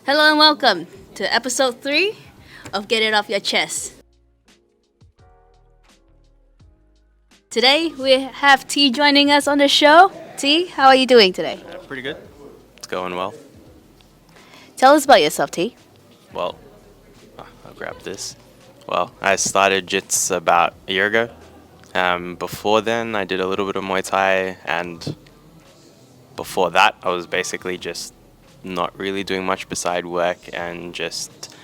Hello and welcome to episode 3 of Get It Off Your Chest. Today we have T joining us on the show. T, how are you doing today? Pretty good. It's going well. Tell us about yourself, T. Well, I'll grab this. Well, I started Jits about a year ago. Before then, I did a little bit of Muay Thai, and before that, I was basically just not really doing much beside work and just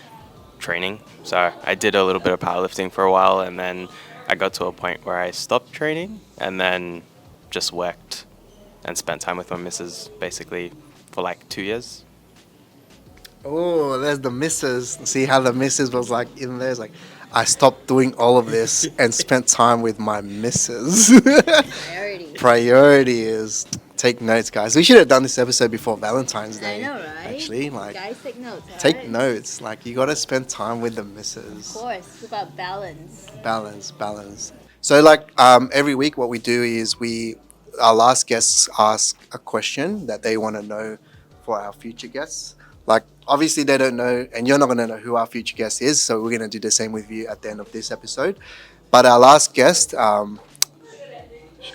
training. So I did a little bit of powerlifting for a while, and then I got to a point where I stopped training and then just worked and spent time with my missus basically for like 2 years. Oh, there's the missus. See how the missus was like in there? It's like, I stopped doing all of this and spent time with my missus. Priority. Priority is, take notes, guys. We should have done this episode before Valentine's I Day. know, right? Actually, like, Guys, take notes. take alright? notes. Like, you got to spend time with the Of missus. course, it's about balance. Balance. So, like, every week, what we do is our last guests ask a question that they want to know for our future guests. Like, obviously, they don't know, and you're not going to know who our future guest is. So, we're going to do the same with you at the end of this episode. But our last guest, I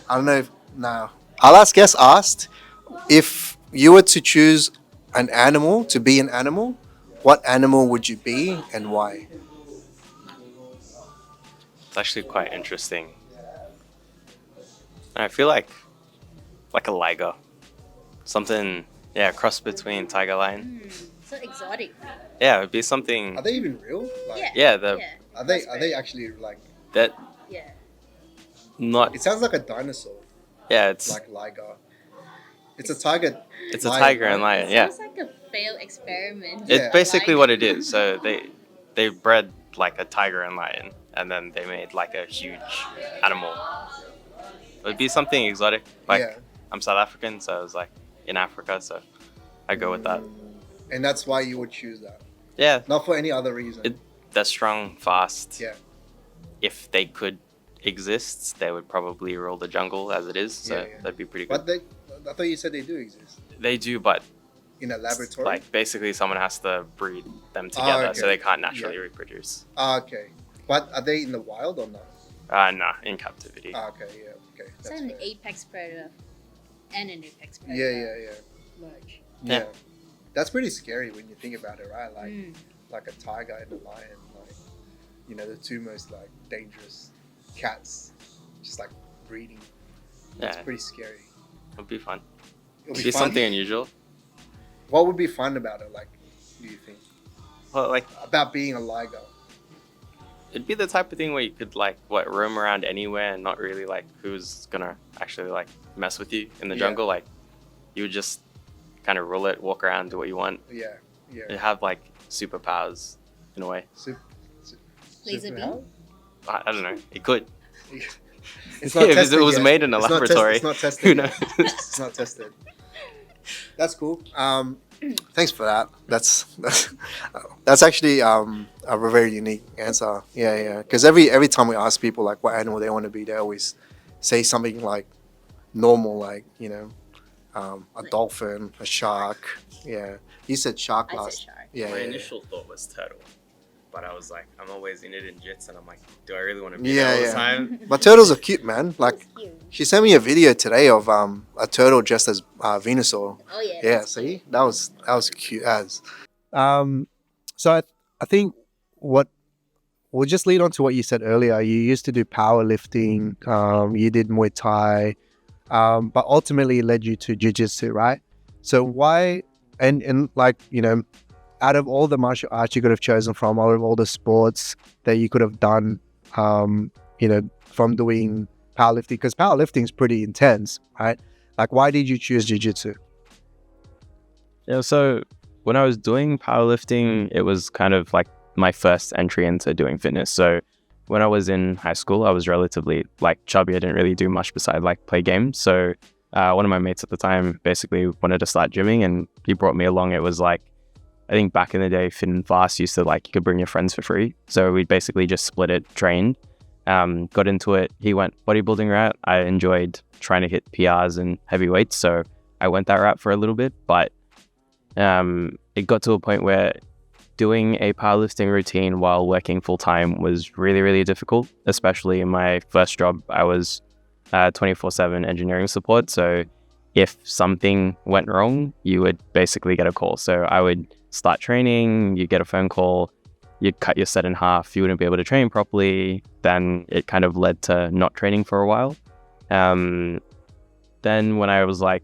don't know if now, our last guest asked if you were to choose an animal to be an animal, what animal would you be and why? It's actually quite interesting. I feel like a liger. Something, a cross between tiger lion. So exotic. Yeah, it would be something. Are they even real? Like, Yeah, Are they actually like? that Yeah. not. It sounds like a dinosaur, Yeah, it's like liger. It's a tiger. it's a lion, tiger right? and lion. Yeah, Sounds like a failed experiment. Yeah. it's basically what it is. So they bred like a tiger and lion, and then they made like a huge animal. It would be something exotic. Like Yeah. I'm South African, so I was like in Africa, so I go with that. And that's why you would choose that, Yeah, not for any other reason. they're strong, fast. Yeah. If they could exist, they would probably rule the jungle as it is. So Yeah, yeah. that'd be pretty good. But I thought you said they do exist They do, but in a laboratory. like basically someone has to breed them together, okay. so they can't naturally Yeah. reproduce. Okay. But are they in the wild or not? Nah, in captivity. Okay. Yeah. Okay. It's That's an fair. apex predator and an apex predator. Yeah. Merge. Yeah. Yeah. That's pretty scary when you think about it, right? Like, Mm. like a tiger and a lion, like, the two most like dangerous cats, just like breeding. It's Yeah. pretty scary. It'd be fun. It'll It'd be be fun. something unusual. What would be fun about it? Like, do you think Well, like about being a liger? it'd be the type of thing where you could like roam around anywhere and not really like who's gonna actually like mess with you in the Yeah. jungle. Like you would just kind of rule it, walk around, do what you want. Yeah. You Yeah. have like superpowers in a way. Laser Superpower? I don't know. It could. It's Yeah, if it was yet. made in a It's not laboratory, it's not tested. who yet. knows? It's not tested. That's cool. Thanks for that. That's actually a very unique answer. Yeah. Because every time we ask people like what animal they want to be, they always say something like normal, like a dolphin, a shark. Yeah, you said shark I said last. shark. Yeah, My yeah, initial thought was turtle, but I was like, I'm always in it in jits, and I'm like, do I really want to be Yeah, there all yeah. the time? But turtles are cute, man. Like That's cute. she sent me a video today of a turtle dressed as Venusaur. Oh yeah. Yeah, that's see, that was cute as. So I think what we'll just lead on to what you said earlier. You used to do powerlifting. You did Muay Thai, but ultimately it led you to Jiu-Jitsu, right? So why? And like out of all the martial arts you could have chosen from, out of all the sports that you could have done, from doing powerlifting, because powerlifting is pretty intense, right? Like, why did you choose Jiu-Jitsu? Yeah, so when I was doing powerlifting, it was kind of like my first entry into doing fitness. So when I was in high school, I was relatively like chubby. I didn't really do much beside like play games. So one of my mates at the time basically wanted to start gymming, and he brought me along. It was like, I think back in the day, Fit and Fast used to like, you could bring your friends for free. So we basically just split it, trained, got into it. He went bodybuilding route. I enjoyed trying to hit PRs and heavy weights. So I went that route for a little bit, but it got to a point where doing a powerlifting routine while working full time was really, really difficult, especially in my first job. I was 24/7 engineering support. So if something went wrong, you would basically get a call. So I would start training, you get a phone call, you'd cut your set in half, you wouldn't be able to train properly. Then it kind of led to not training for a while. Then when I was like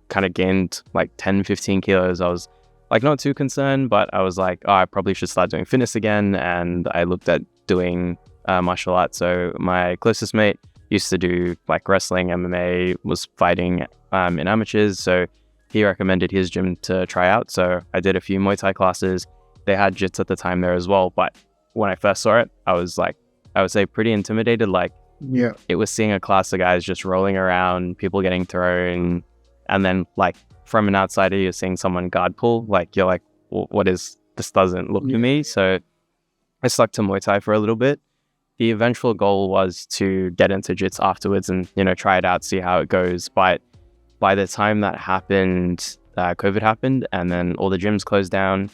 kind of gained like 10, 15 kilos, I was like not too concerned, but I was like, oh, I probably should start doing fitness again. And I looked at doing martial arts. So my closest mate used to do like wrestling, MMA, was fighting in amateurs. So he recommended his gym to try out. So I did a few Muay Thai classes. They had Jits at the time there as well. But when I first saw it, I was like, I would say pretty intimidated. Like, Yeah. it was seeing a class of guys just rolling around, people getting thrown. And then like from an outsider, you're seeing someone guard pull. Like, you're like, what is, this doesn't look to me. So I stuck to Muay Thai for a little bit. The eventual goal was to get into Jits afterwards and, you know, try it out, see how it goes. But by the time that happened, COVID happened, and then all the gyms closed down.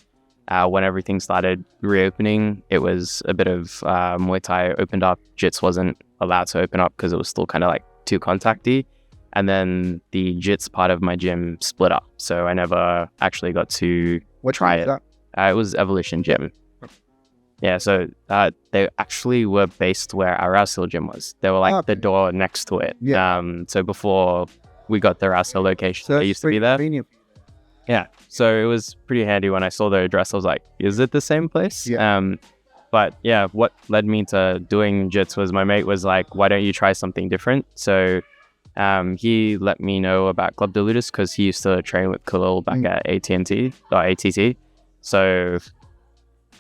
When everything started reopening, it was a bit of Muay Thai opened up. Jits wasn't allowed to open up because it was still kind of like too contacty. And then the Jits part of my gym split up. So I never actually got to try it. It was Evolution Gym. Yeah, so they actually were based where our Rouse Hill gym was. They were like the door next to it. Yeah. So before we got the Rouse Hill location, So they used to be there. convenient. Yeah, so it was pretty handy. When I saw the address, I was like, is it the same place? Yeah. But yeah, what led me to doing Jits was my mate was like, why don't you try something different? So he let me know about Club de Ludus because he used to train with Khalil back at AT&T or ATT. So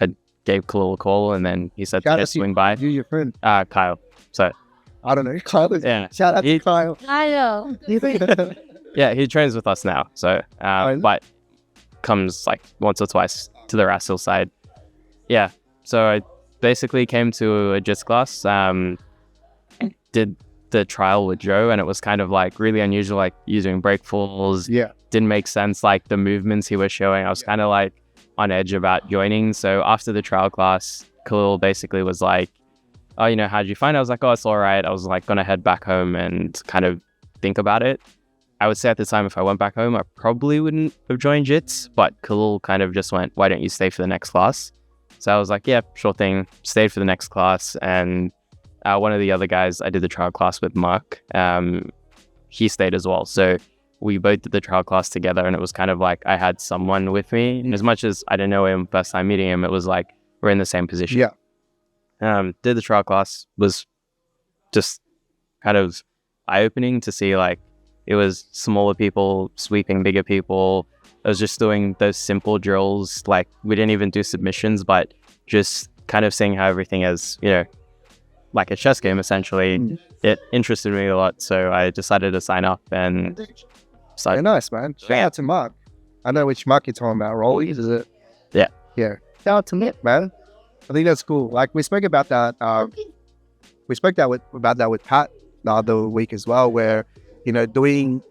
I gave Khalil a call, and then he said to just swing by. You, your friend. Kyle. So I don't know. Kyle. yeah, Shout out to Kyle. I know. yeah, he trains with us now. So but comes like once or twice to the Rouse Hill side. Yeah, so I basically came to a Jits class, did the trial with Joe, and it was kind of like really unusual, like using break falls. Yeah. Didn't make sense, like the movements he was showing. I was kind of like on edge about joining. So after the trial class, Khalil basically was like, oh, you know, how'd you find it? I was like, oh, it's all right. I was like gonna head back home and kind of think about it. I would say at the time, if I went back home, I probably wouldn't have joined Jits, but Khalil kind of just went, why don't you stay for the next class? So I was like, yeah, sure thing. Stayed for the next class. And one of the other guys, I did the trial class with, Mark, he stayed as well. So we both did the trial class together, and it was kind of like I had someone with me. And as much as I didn't know him first time meeting him, it was like we're in the same position. Yeah. Did the trial class, was just kind of eye-opening to see like it was smaller people sweeping bigger people. I was just doing those simple drills. Like we didn't even do submissions, but just kind of seeing how everything is, you know, like a chess game essentially. It interested me a lot, so I decided to sign up and Very nice, man. Shout out to Mark. I know which Mark you're talking about. Rollies, is it? Yeah. Yeah. Shout out to Nick, man. I think that's cool. Like we spoke about that. We spoke about that with Pat the other week as well, where, you know, doing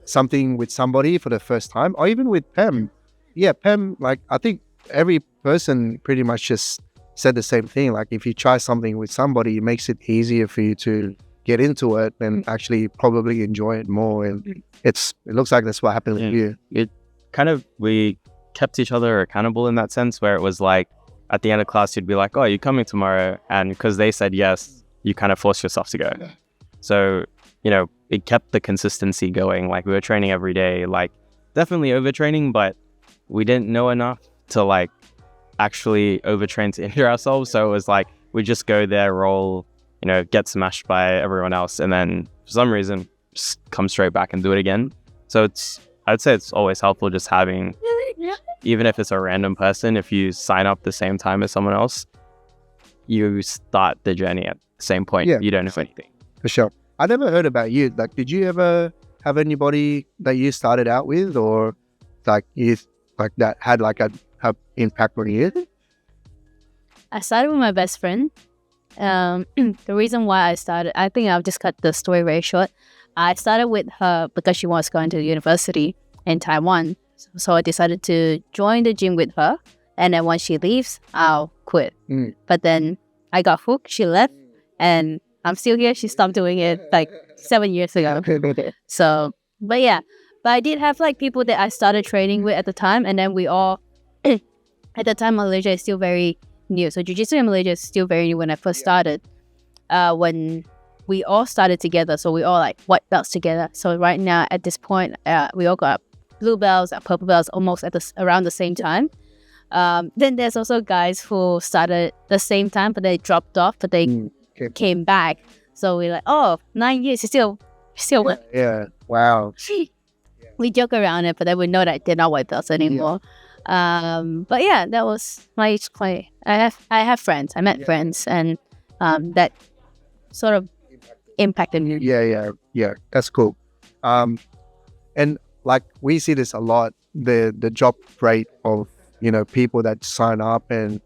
something with somebody for the first time, or even with Pem. Yeah, Pem, like I think every person pretty much just said the same thing. Like if you try something with somebody, it makes it easier for you to get into it and actually probably enjoy it more. And it looks like that's what happened with you. It kind of, we kept each other accountable in that sense, where it was like at the end of class, you'd be like, oh, are you coming tomorrow? And because they said yes, you kind of force yourself to go. Yeah. So, you know, it kept the consistency going. Like we were training every day, like definitely overtraining, but we didn't know enough to like actually overtrain to injure ourselves. So it was like, we just go there, roll, you know, get smashed by everyone else. And then for some reason, just come straight back and do it again. So I'd say it's always helpful just having, even if it's a random person, if you sign up the same time as someone else, you start the journey at the same point. Yeah. You don't know anything. For sure. I never heard about you. Like, did you ever have anybody that you started out with, or like you like that had like a impact on you? I started with my best friend. The reason why I started, I think I'll just cut the story very short. I started with her because she was going to university in Taiwan. So I decided to join the gym with her. And then once she leaves, I'll quit. But then I got hooked. She left. And I'm still here. She stopped doing it like 7 years ago. So, but yeah. But I did have like people that I started training with at the time. And then we all, at the time, Malaysia is still very new. So Jiu-Jitsu in Malaysia is still very new when I first started. When we all started together. So we all like white belts together. So right now at this point, we all got blue belts and purple belts almost at around the same time. Then there's also guys who started the same time, but they dropped off, but they came back. So we're like, oh, 9 years, you still Yeah. Wow. We joke around it, but then we know that they're not white belts anymore. But yeah, that was my play. I have friends. I met friends, and that sort of impacted me. Yeah. That's cool. And like we see this a lot, the drop rate of, people that sign up and,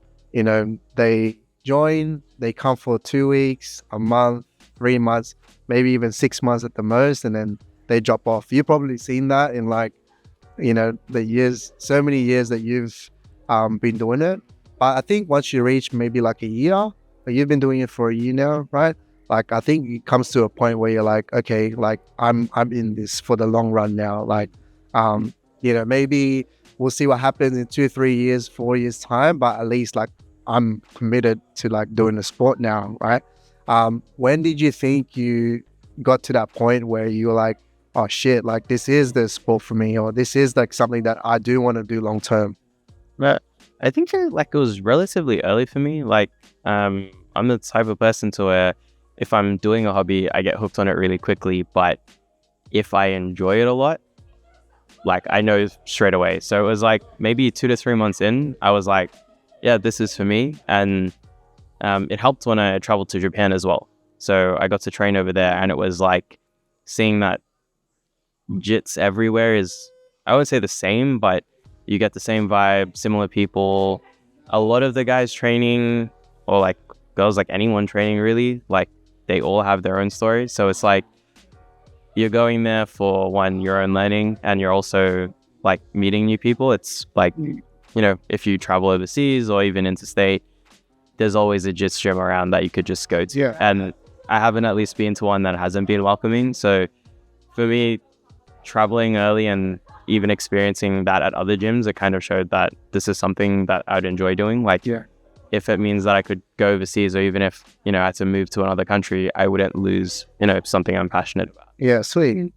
they join, they come for 2 weeks, a month, 3 months, maybe even 6 months at the most, and then they drop off. You've probably seen that in like, the years, so many years that you've been doing it. But I think once you reach maybe like a year, you've been doing it for a year now, right? Like, I think it comes to a point where you're like, okay, like I'm in this for the long run now. Like, maybe we'll see what happens in 2, 3 years, 4 years time, but at least like I'm committed to like doing the sport now, right? When did you think you got to that point where you were like, oh shit, like this is the sport for me, or this is like something that I do want to do long term? But I think it was relatively early for me. Like, I'm the type of person to where if I'm doing a hobby, I get hooked on it really quickly. But if I enjoy it a lot, like I know straight away. So it was like maybe 2 to 3 months in, I was like, yeah, this is for me. And it helped when I traveled to Japan as well. So I got to train over there, and it was like seeing that jits everywhere is, I wouldn't say the same, but you get the same vibe, similar people. A lot of the guys training, or like girls, like anyone training really, like they all have their own stories. So it's like you're going there for one, your own learning, and you're also like meeting new people. It's like, if you travel overseas or even interstate, there's always a jits gym around that you could just go to. Yeah. And I haven't at least been to one that hasn't been welcoming. So for me, traveling early and even experiencing that at other gyms, it kind of showed that this is something that I'd enjoy doing. Like, if it means that I could go overseas, or even if, I had to move to another country, I wouldn't lose, something I'm passionate about. Yeah, sweet.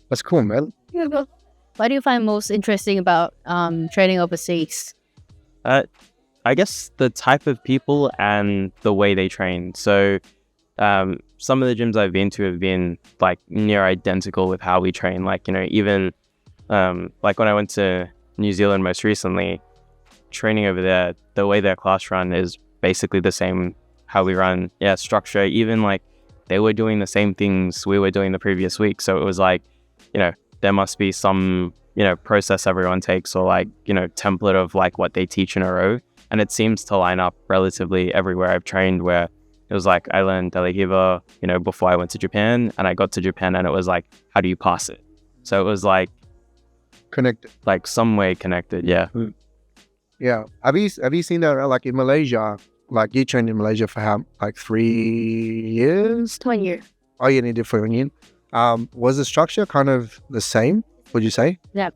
That's cool, man. What do you find most interesting about training overseas? I guess the type of people and the way they train. So some of the gyms I've been to have been like near identical with how we train. Like, even like when I went to New Zealand most recently, training over there, the way their class run is basically the same how we run. Structure, even like they were doing the same things we were doing the previous week. So it was like, there must be some, process everyone takes, or like, template of like what they teach in a row. And it seems to line up relatively everywhere I've trained, where it was like I learned Daligiva, before I went to Japan, and I got to Japan and it was like, how do you pass it? So it was like Connected. Like some way connected, yeah. Yeah. Have you seen that like in Malaysia? Like you trained in Malaysia for how, like 3 years? 1 year. Oh, you needed for 1 year. Was the structure kind of the same, would you say? Yeah.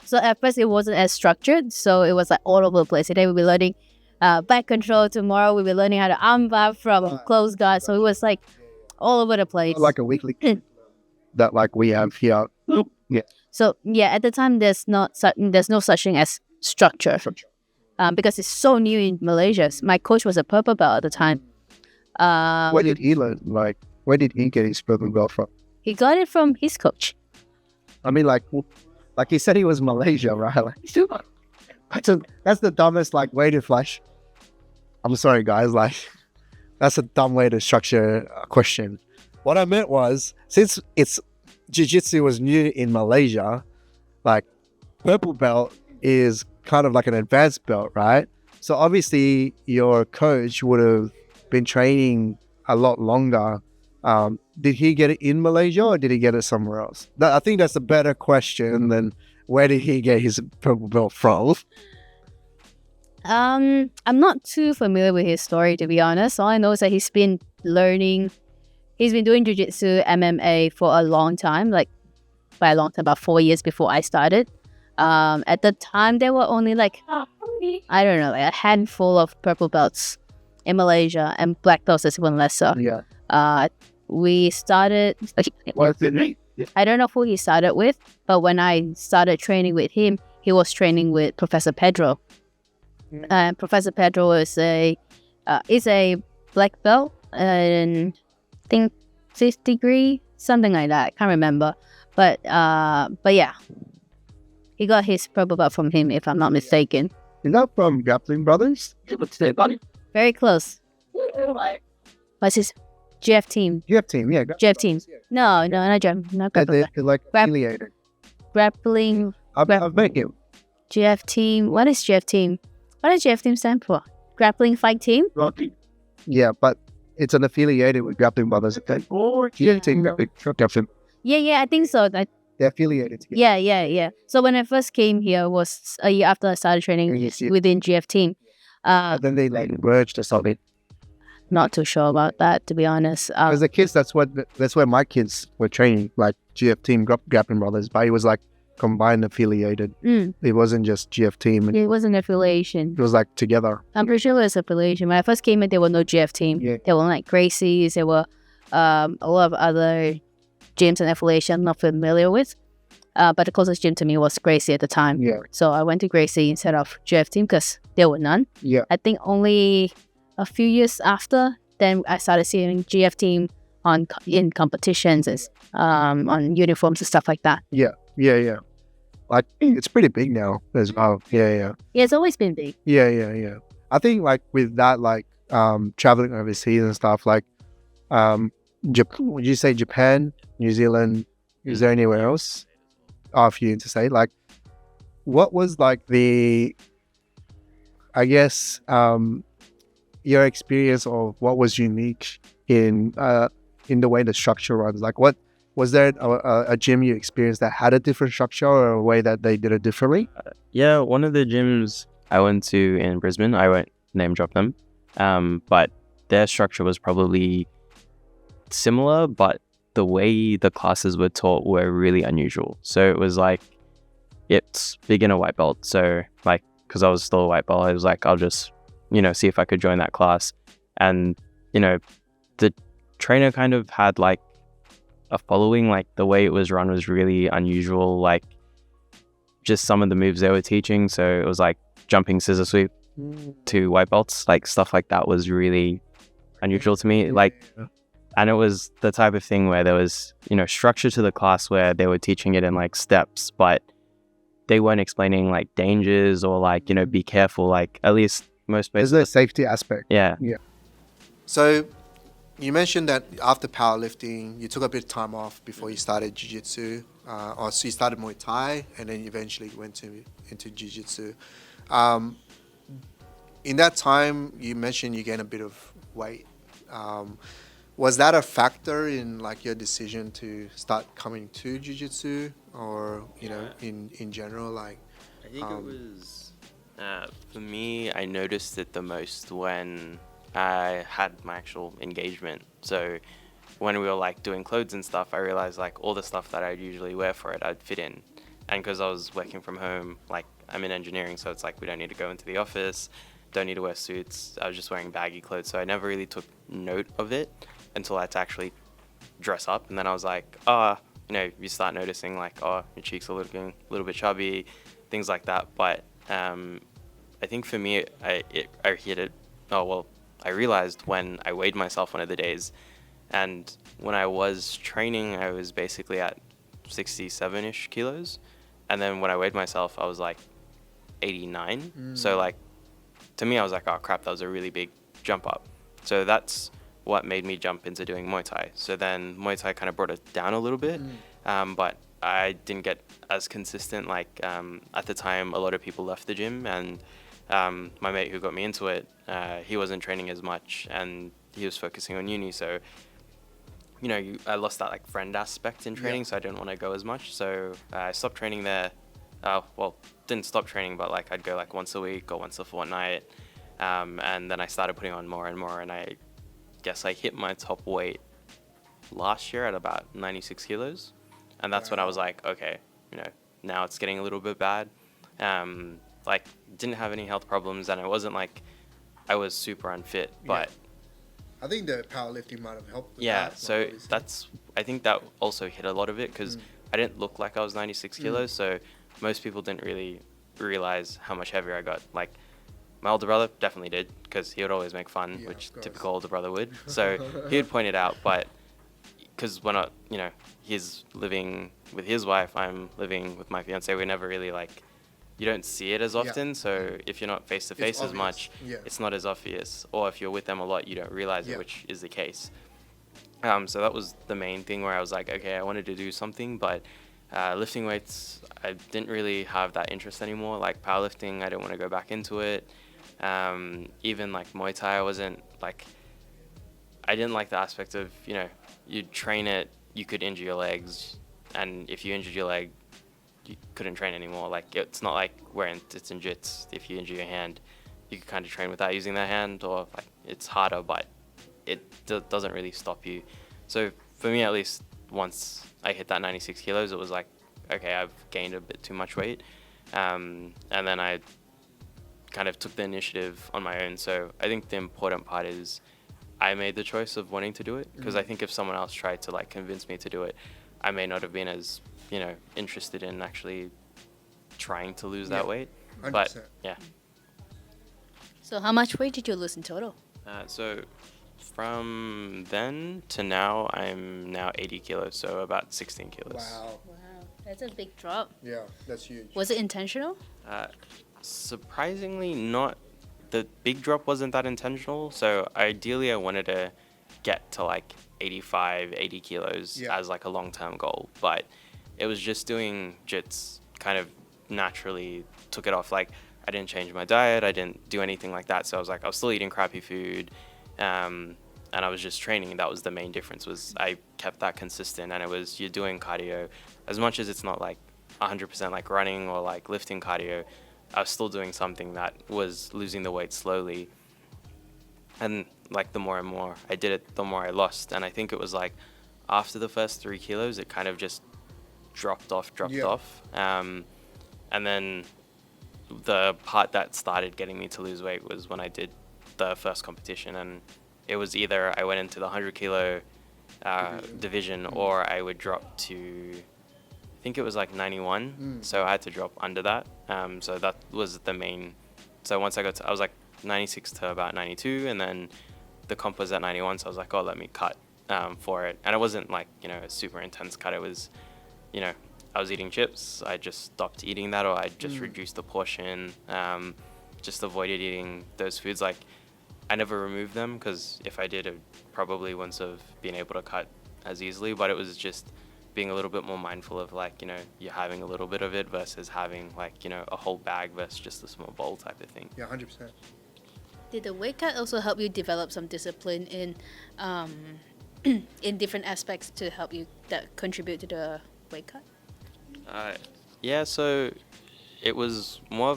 So at first it wasn't as structured, so it was like all over the place. Today we'll be learning back control. Tomorrow we'll be learning how to armbar from close guard. So it was like all over the place. Like a weekly that like we have here. Yeah. So yeah, at the time there's no such thing as structure. Because it's so new in Malaysia. My coach was a purple belt at the time. Where did he learn? Like, where did he get his purple belt from? He got it from his coach. I mean, like he said he was Malaysia, right? Like, that's the dumbest like way to flash. I'm sorry, guys. Like, that's a dumb way to structure a question. What I meant was, since Jiu-Jitsu was new in Malaysia, like purple belt is kind of like an advanced belt, right? So obviously your coach would have been training a lot longer. Did he get it in Malaysia or did he get it somewhere else? I think that's a better question than where did he get his purple belt from? I'm not too familiar with his story, to be honest. All I know is that he's been doing jiu-jitsu, MMA for a long time, like by a long time, about 4 years before I started. At the time, there were only like, I don't know, like a handful of purple belts in Malaysia, and black belts is even lesser. Yeah. We started, What's the name? I don't know who he started with, but when I started training with him, he was training with Professor Pedro. Professor Pedro is a black belt, and I think 5th degree, something like that. I can't remember, but yeah, he got his purple belt from him, if I'm not mistaken. Is that from Grappling Brothers? Very close. What's his GF team? GF team, yeah. GF team. No, not GF, not grappling. They're like affiliated. Grappling. I've met him. GF team. What is GF team? What does GF team stand for? Grappling Fight Team? Yeah, but it's an affiliated with Grappling Brothers. Okay. GF team, Grappling. Yeah, I think so. They're affiliated together. Yeah. So when I first came here was a year after I started training within GF team. And then they like merged or something. Not too sure about that, to be honest. As a kids, that's where my kids were training, like GF team, Grappling Brothers, but it was like combined affiliated. It wasn't just GF team. It wasn't affiliation. It was like together. I'm pretty sure it was affiliation. When I first came in, there were no GF team. Yeah. There were like Gracie's. There were a lot of other gyms and affiliation I'm not familiar with. But the closest gym to me was Gracie at the time. Yeah. So I went to Gracie instead of GF team because there were none. Yeah. I think only a few years after, then I started seeing GF team in competitions, on uniforms and stuff like that. Yeah. Like it's pretty big now as well. Yeah, it's always been big. Yeah. I think like with that, like traveling overseas and stuff, like would you say Japan, New Zealand? Is there anywhere else? For you to say, like, what was like the, I guess, your experience of what was unique in the way the structure runs? Like, what was there a gym you experienced that had a different structure or a way that they did it differently? Yeah, one of the gyms I went to in Brisbane, I won't name drop them, but their structure was probably similar, but the way the classes were taught were really unusual. So it was like, it's beginner white belt. So like, because I was still a white belt, I was like, I'll just, see if I could join that class. And, the trainer kind of had like a following, like the way it was run was really unusual. Like just some of the moves they were teaching. So it was like jumping scissor sweep to white belts, like stuff like that was really unusual to me. Like, and it was the type of thing where there was, structure to the class where they were teaching it in like steps, but they weren't explaining like dangers or like, be careful. Like at least most places. There's a safety aspect. Yeah. So you mentioned that after powerlifting, you took a bit of time off before you started jiu-jitsu. So you started Muay Thai and then eventually went into jiu-jitsu. In that time, you mentioned you gained a bit of weight. Was that a factor in like your decision to start coming to jiu-jitsu, or in general, like? I think it was for me. I noticed it the most when I had my actual engagement. So when we were like doing clothes and stuff, I realized like all the stuff that I'd usually wear for it, I'd fit in. And because I was working from home, like I'm in engineering, so it's like we don't need to go into the office, don't need to wear suits. I was just wearing baggy clothes, so I never really took note of it until I had to actually dress up. And then I was like, you start noticing like, your cheeks are looking a little bit chubby, things like that. But I think for me, I hit it. I realized when I weighed myself one of the days, and when I was training, I was basically at 67-ish kilos. And then when I weighed myself, I was like 89. So like, to me, I was like, oh crap, that was a really big jump up. So that's what made me jump into doing Muay Thai. So then Muay Thai kind of brought it down a little bit, but I didn't get as consistent. Like at the time, a lot of people left the gym, and my mate who got me into it, he wasn't training as much, and he was focusing on uni. So, I lost that like friend aspect in training, so I didn't want to go as much. So I stopped training there, well, didn't stop training, but like I'd go like once a week or once a fortnight. And then I started putting on more and more, and I guess I hit my top weight last year at about 96 kilos. And that's when I was like, okay, now it's getting a little bit bad. Like, didn't have any health problems, and it wasn't like I was super unfit, but I think the powerlifting might have helped with yeah, that. so I think that also hit a lot of it, because I didn't look like I was 96 kilos, so most people didn't really realize how much heavier I got. Like, my older brother definitely did, because he would always make fun, which typical older brother would. So he would point it out, but because we're not, he's living with his wife, I'm living with my fiance, we never really like, you don't see it as often. So if you're not face to face as much, it's not as obvious. Or if you're with them a lot, you don't realize it, which is the case. So that was the main thing where I was like, okay, I wanted to do something, but lifting weights, I didn't really have that interest anymore. Like powerlifting, I didn't want to go back into it. Even like Muay Thai, I didn't like the aspect of, you'd train it, you could injure your legs, and if you injured your leg, you couldn't train anymore. Like, it's not like it's in Jits. If you injure your hand, you could kind of train without using that hand, or like it's harder, but it doesn't really stop you. So for me, at least, once I hit that 96 kilos, it was like, okay, I've gained a bit too much weight. And then I kind of took the initiative on my own. So I think the important part is I made the choice of wanting to do it, because I think if someone else tried to like convince me to do it, I may not have been as, interested in actually trying to lose that weight. 100%. But yeah. So how much weight did you lose in total? So from then to now, I'm now 80 kilos, so about 16 kilos. Wow. Wow, that's a big drop. Yeah, that's huge. Was it intentional? Surprisingly not. The big drop wasn't that intentional. So ideally I wanted to get to like 85, 80 kilos as like a long-term goal. But it was just doing jits kind of naturally took it off. Like, I didn't change my diet. I didn't do anything like that. So I was still eating crappy food. And I was just training. That was the main difference, was I kept that consistent. And it was, you're doing cardio. As much as it's not like 100% like running or like lifting cardio, I was still doing something that was losing the weight slowly. And like the more and more I did it, the more I lost. And I think it was like after the first 3 kilos, it kind of just dropped off. And then the part that started getting me to lose weight was when I did the first competition. And it was either I went into the 100 kilo division, or I would drop to, I think it was like 91. So I had to drop under that. So that was the main. So once I was like 96 to about 92, and then the comp was at 91. So I was like, oh, let me cut for it. And it wasn't like, a super intense cut. It was, I was eating chips. I just stopped eating that, or I just reduced the portion. Just avoided eating those foods. Like, I never removed them, because if I did, I probably wouldn't have been able to cut as easily. But it was just being a little bit more mindful of like, you're having a little bit of it versus having like, a whole bag versus just a small bowl type of thing. Yeah, 100%. Did the weight cut also help you develop some discipline in in different aspects to help you that contribute to the weight cut? Yeah, so it was more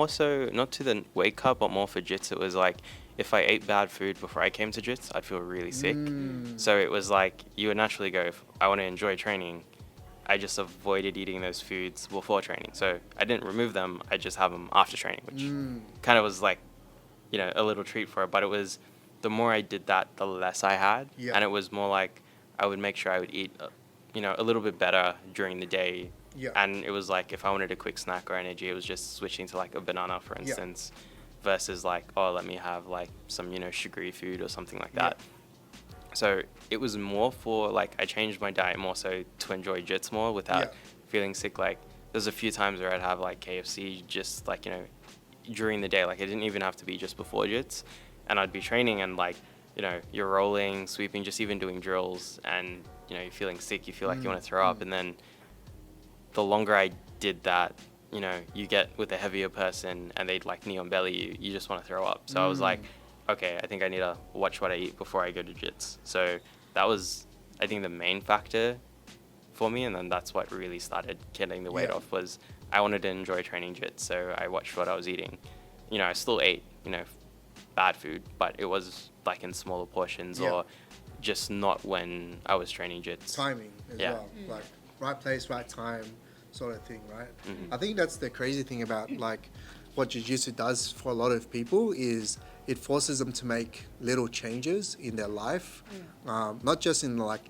so not to the weight cut, but more for jits. It was like, if I ate bad food before I came to jits, I'd feel really sick. So it was like, you would naturally go, if I want to enjoy training, I just avoided eating those foods before training. So I didn't remove them, I just have them after training, which kind of was like, a little treat for it. But it was, the more I did that, the less I had. And it was more like, I would make sure I would eat, a little bit better during the day. And it was like, if I wanted a quick snack or energy, it was just switching to like a banana, for instance. Versus like, oh, let me have like some, sugary food or something like that. So it was more for like, I changed my diet more so to enjoy jits more without feeling sick. Like, there's a few times where I'd have like KFC just like, during the day. Like, it didn't even have to be just before jits. And I'd be training and like, you're rolling, sweeping, just even doing drills, and, you're feeling sick, you feel like you want to throw up. And then the longer I did that, you get with a heavier person and they'd like knee on belly, you just want to throw up. So I was like, okay, I think I need to watch what I eat before I go to jits. So that was, I think, the main factor for me, and then that's what really started getting the weight Yeah. off. Was I wanted to enjoy training jits, so I watched what I was eating. I still ate bad food, but it was like in smaller portions Yeah. or just not when I was training jits. Timing as Yeah. well, like right place, right time, sort of thing, right? Mhm. I think that's the crazy thing about like what jiu-jitsu does for a lot of people is it forces them to make little changes in their life, not just in like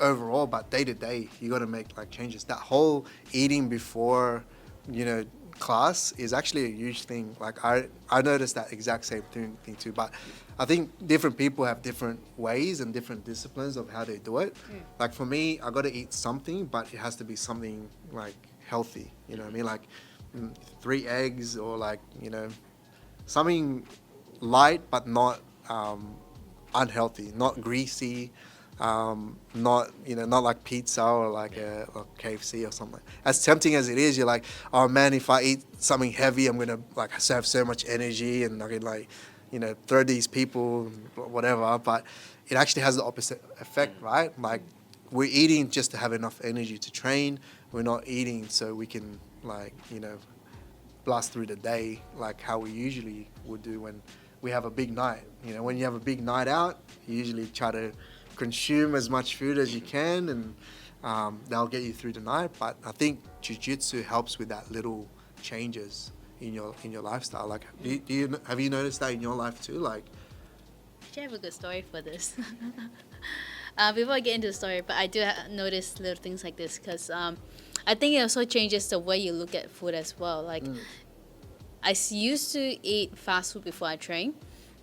overall, but day to day. You got to make like changes. That whole eating before class is actually a huge thing. Like I noticed that exact same thing too. But I think different people have different ways and different disciplines of how they do it. Like for me, I got to eat something, but it has to be something like healthy. You know what I mean? Like 3 eggs or like something light but not unhealthy, not greasy. Not like pizza or like a KFC or something. As tempting as it is, you're like, oh man, if I eat something heavy, I'm gonna like have so much energy and I can like, throw these people, whatever. But it actually has the opposite effect, right? Like we're eating just to have enough energy to train. We're not eating so we can like, blast through the day like how we usually would do when we have a big night. When you have a big night out, you usually try to consume as much food as you can, and that'll get you through the night. But I think jiu-jitsu helps with that little changes in your lifestyle. Like, have you noticed that in your life too? Like, Actually, I have a good story for this. Before I get into the story, but I do notice little things like this because I think it also changes the way you look at food as well. Like, I used to eat fast food before I train,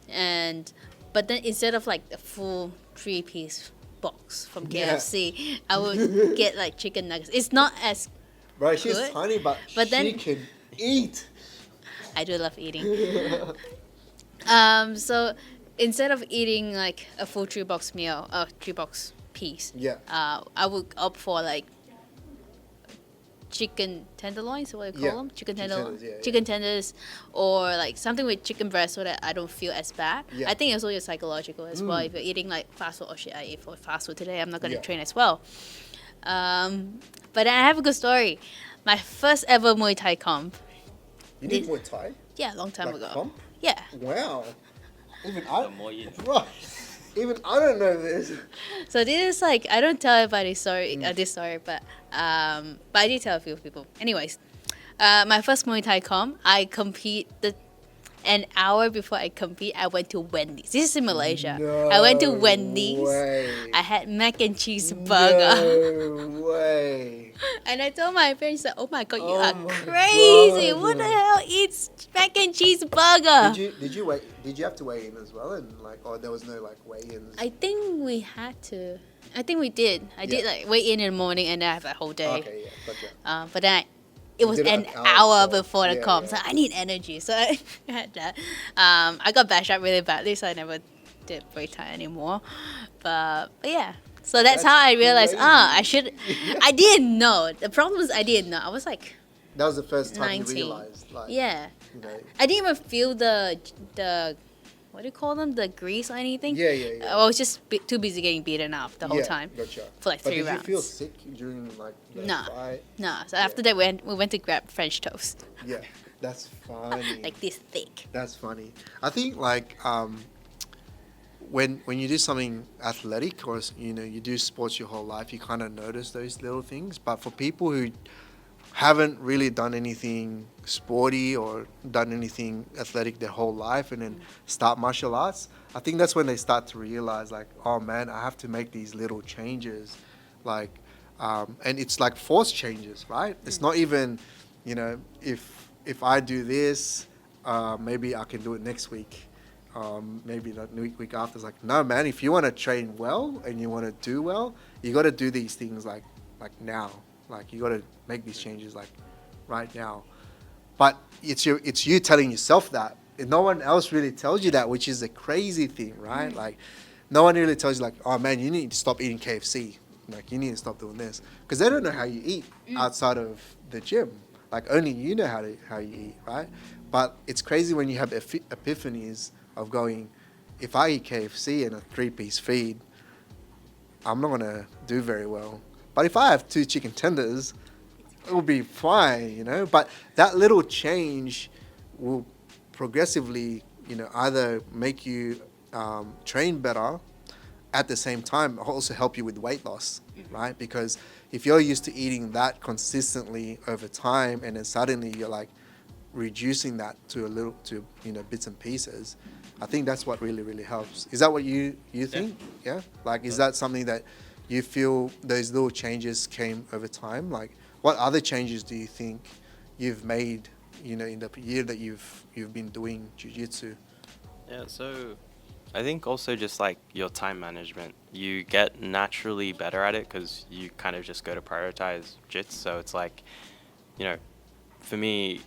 but then instead of like the full 3-piece box from KFC, I would get like chicken nuggets. It's not as right, she's good, tiny, but but she then can eat. I do love eating. So instead of eating like a full 3-box meal, 3-box piece, I would opt for like chicken tenderloins, what do you call them? Chicken tenders, or like something with chicken breast so that I don't feel as bad. I think it's also psychological as well. If you're eating like fast food, I ate for fast food today, I'm not going to train as well. But I have a good story. My first ever Muay Thai comp. You did Muay Thai? Yeah, a long time ago. Comp? Yeah. Wow. Even I don't know this. So this is like, I don't tell everybody this story, but I did tell a few people. Anyways, my first Muay Thai comp, I competed an hour before I compete. I went to Wendy's. This is in Malaysia. No I went to Wendy's. way. I had mac and cheese burger. No way. And I told my parents that, oh my god, you Oh are my crazy. God. What the hell eats mac and cheese burger? Did you have to weigh in as well, and like, or there was no like weigh-ins? I think we had to. I think we did. I did like weigh in the morning and then I have a whole day. Okay, yeah, gotcha. But then it was did it an an hour hour before the before. comp, Yeah. so I need energy. So I had that. I got bashed up really badly, so I never did Muay Thai anymore. But yeah. So that's how I realized, crazy. I didn't know. The problem was I didn't know. I was like, That was the first time 19. you realized, like, yeah. you know, I didn't even feel the what do you call them? The grease or anything? Yeah. I was just too busy getting beaten up the whole time. Gotcha. For like 3 But rounds. did you feel sick during like the No. fight? No. So after that, we went to grab French toast. Yeah, that's funny. Like this thick. That's funny. I think like when you do something athletic or you do sports your whole life, you kind of notice those little things. But for people who haven't really done anything sporty or done anything athletic their whole life and then start martial arts, I think that's when they start to realize like, oh man, I have to make these little changes, like and it's like forced changes, right? It's not even, if I do this, maybe I can do it next week. Maybe not week after. It's like, no man, if you want to train well and you want to do well, you got to do these things like now. Like you got to make these changes like right now. But it's you telling yourself that. And no one else really tells you that, which is a crazy thing, right? Like no one really tells you like, oh man, you need to stop eating KFC. Like you need to stop doing this, because they don't know how you eat outside of the gym. Like only you know how you eat, right? But it's crazy when you have epiphanies of going, if I eat KFC and a 3-piece feed, I'm not gonna do very well. But if I have 2 chicken tenders, it will be fine, you know. But that little change will progressively, either make you train better, at the same time also help you with weight loss, right? Because if you're used to eating that consistently over time, and then suddenly you're like reducing that to a little, to bits and pieces, I think that's what really really helps. Is that what you think? Yeah, like, is that something that you feel those little changes came over time? Like, what other changes do you think you've made, in the year that you've been doing jiu-jitsu? Yeah, so I think also just like your time management, you get naturally better at it because you kind of just go to prioritize jits. So it's like, you know, for me,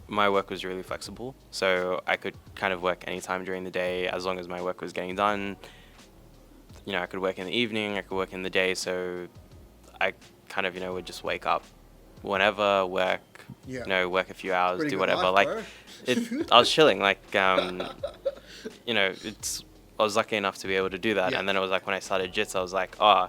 my work was really flexible. So I could kind of work anytime during the day as long as my work was getting done. I could work in the evening, I could work in the day. So I kind of, would just wake up whenever, work, work a few hours, Pretty do good whatever. life, Like, I was chilling. Like, I was lucky enough to be able to do that. Yeah. And then it was like when I started Jits, I was like, oh,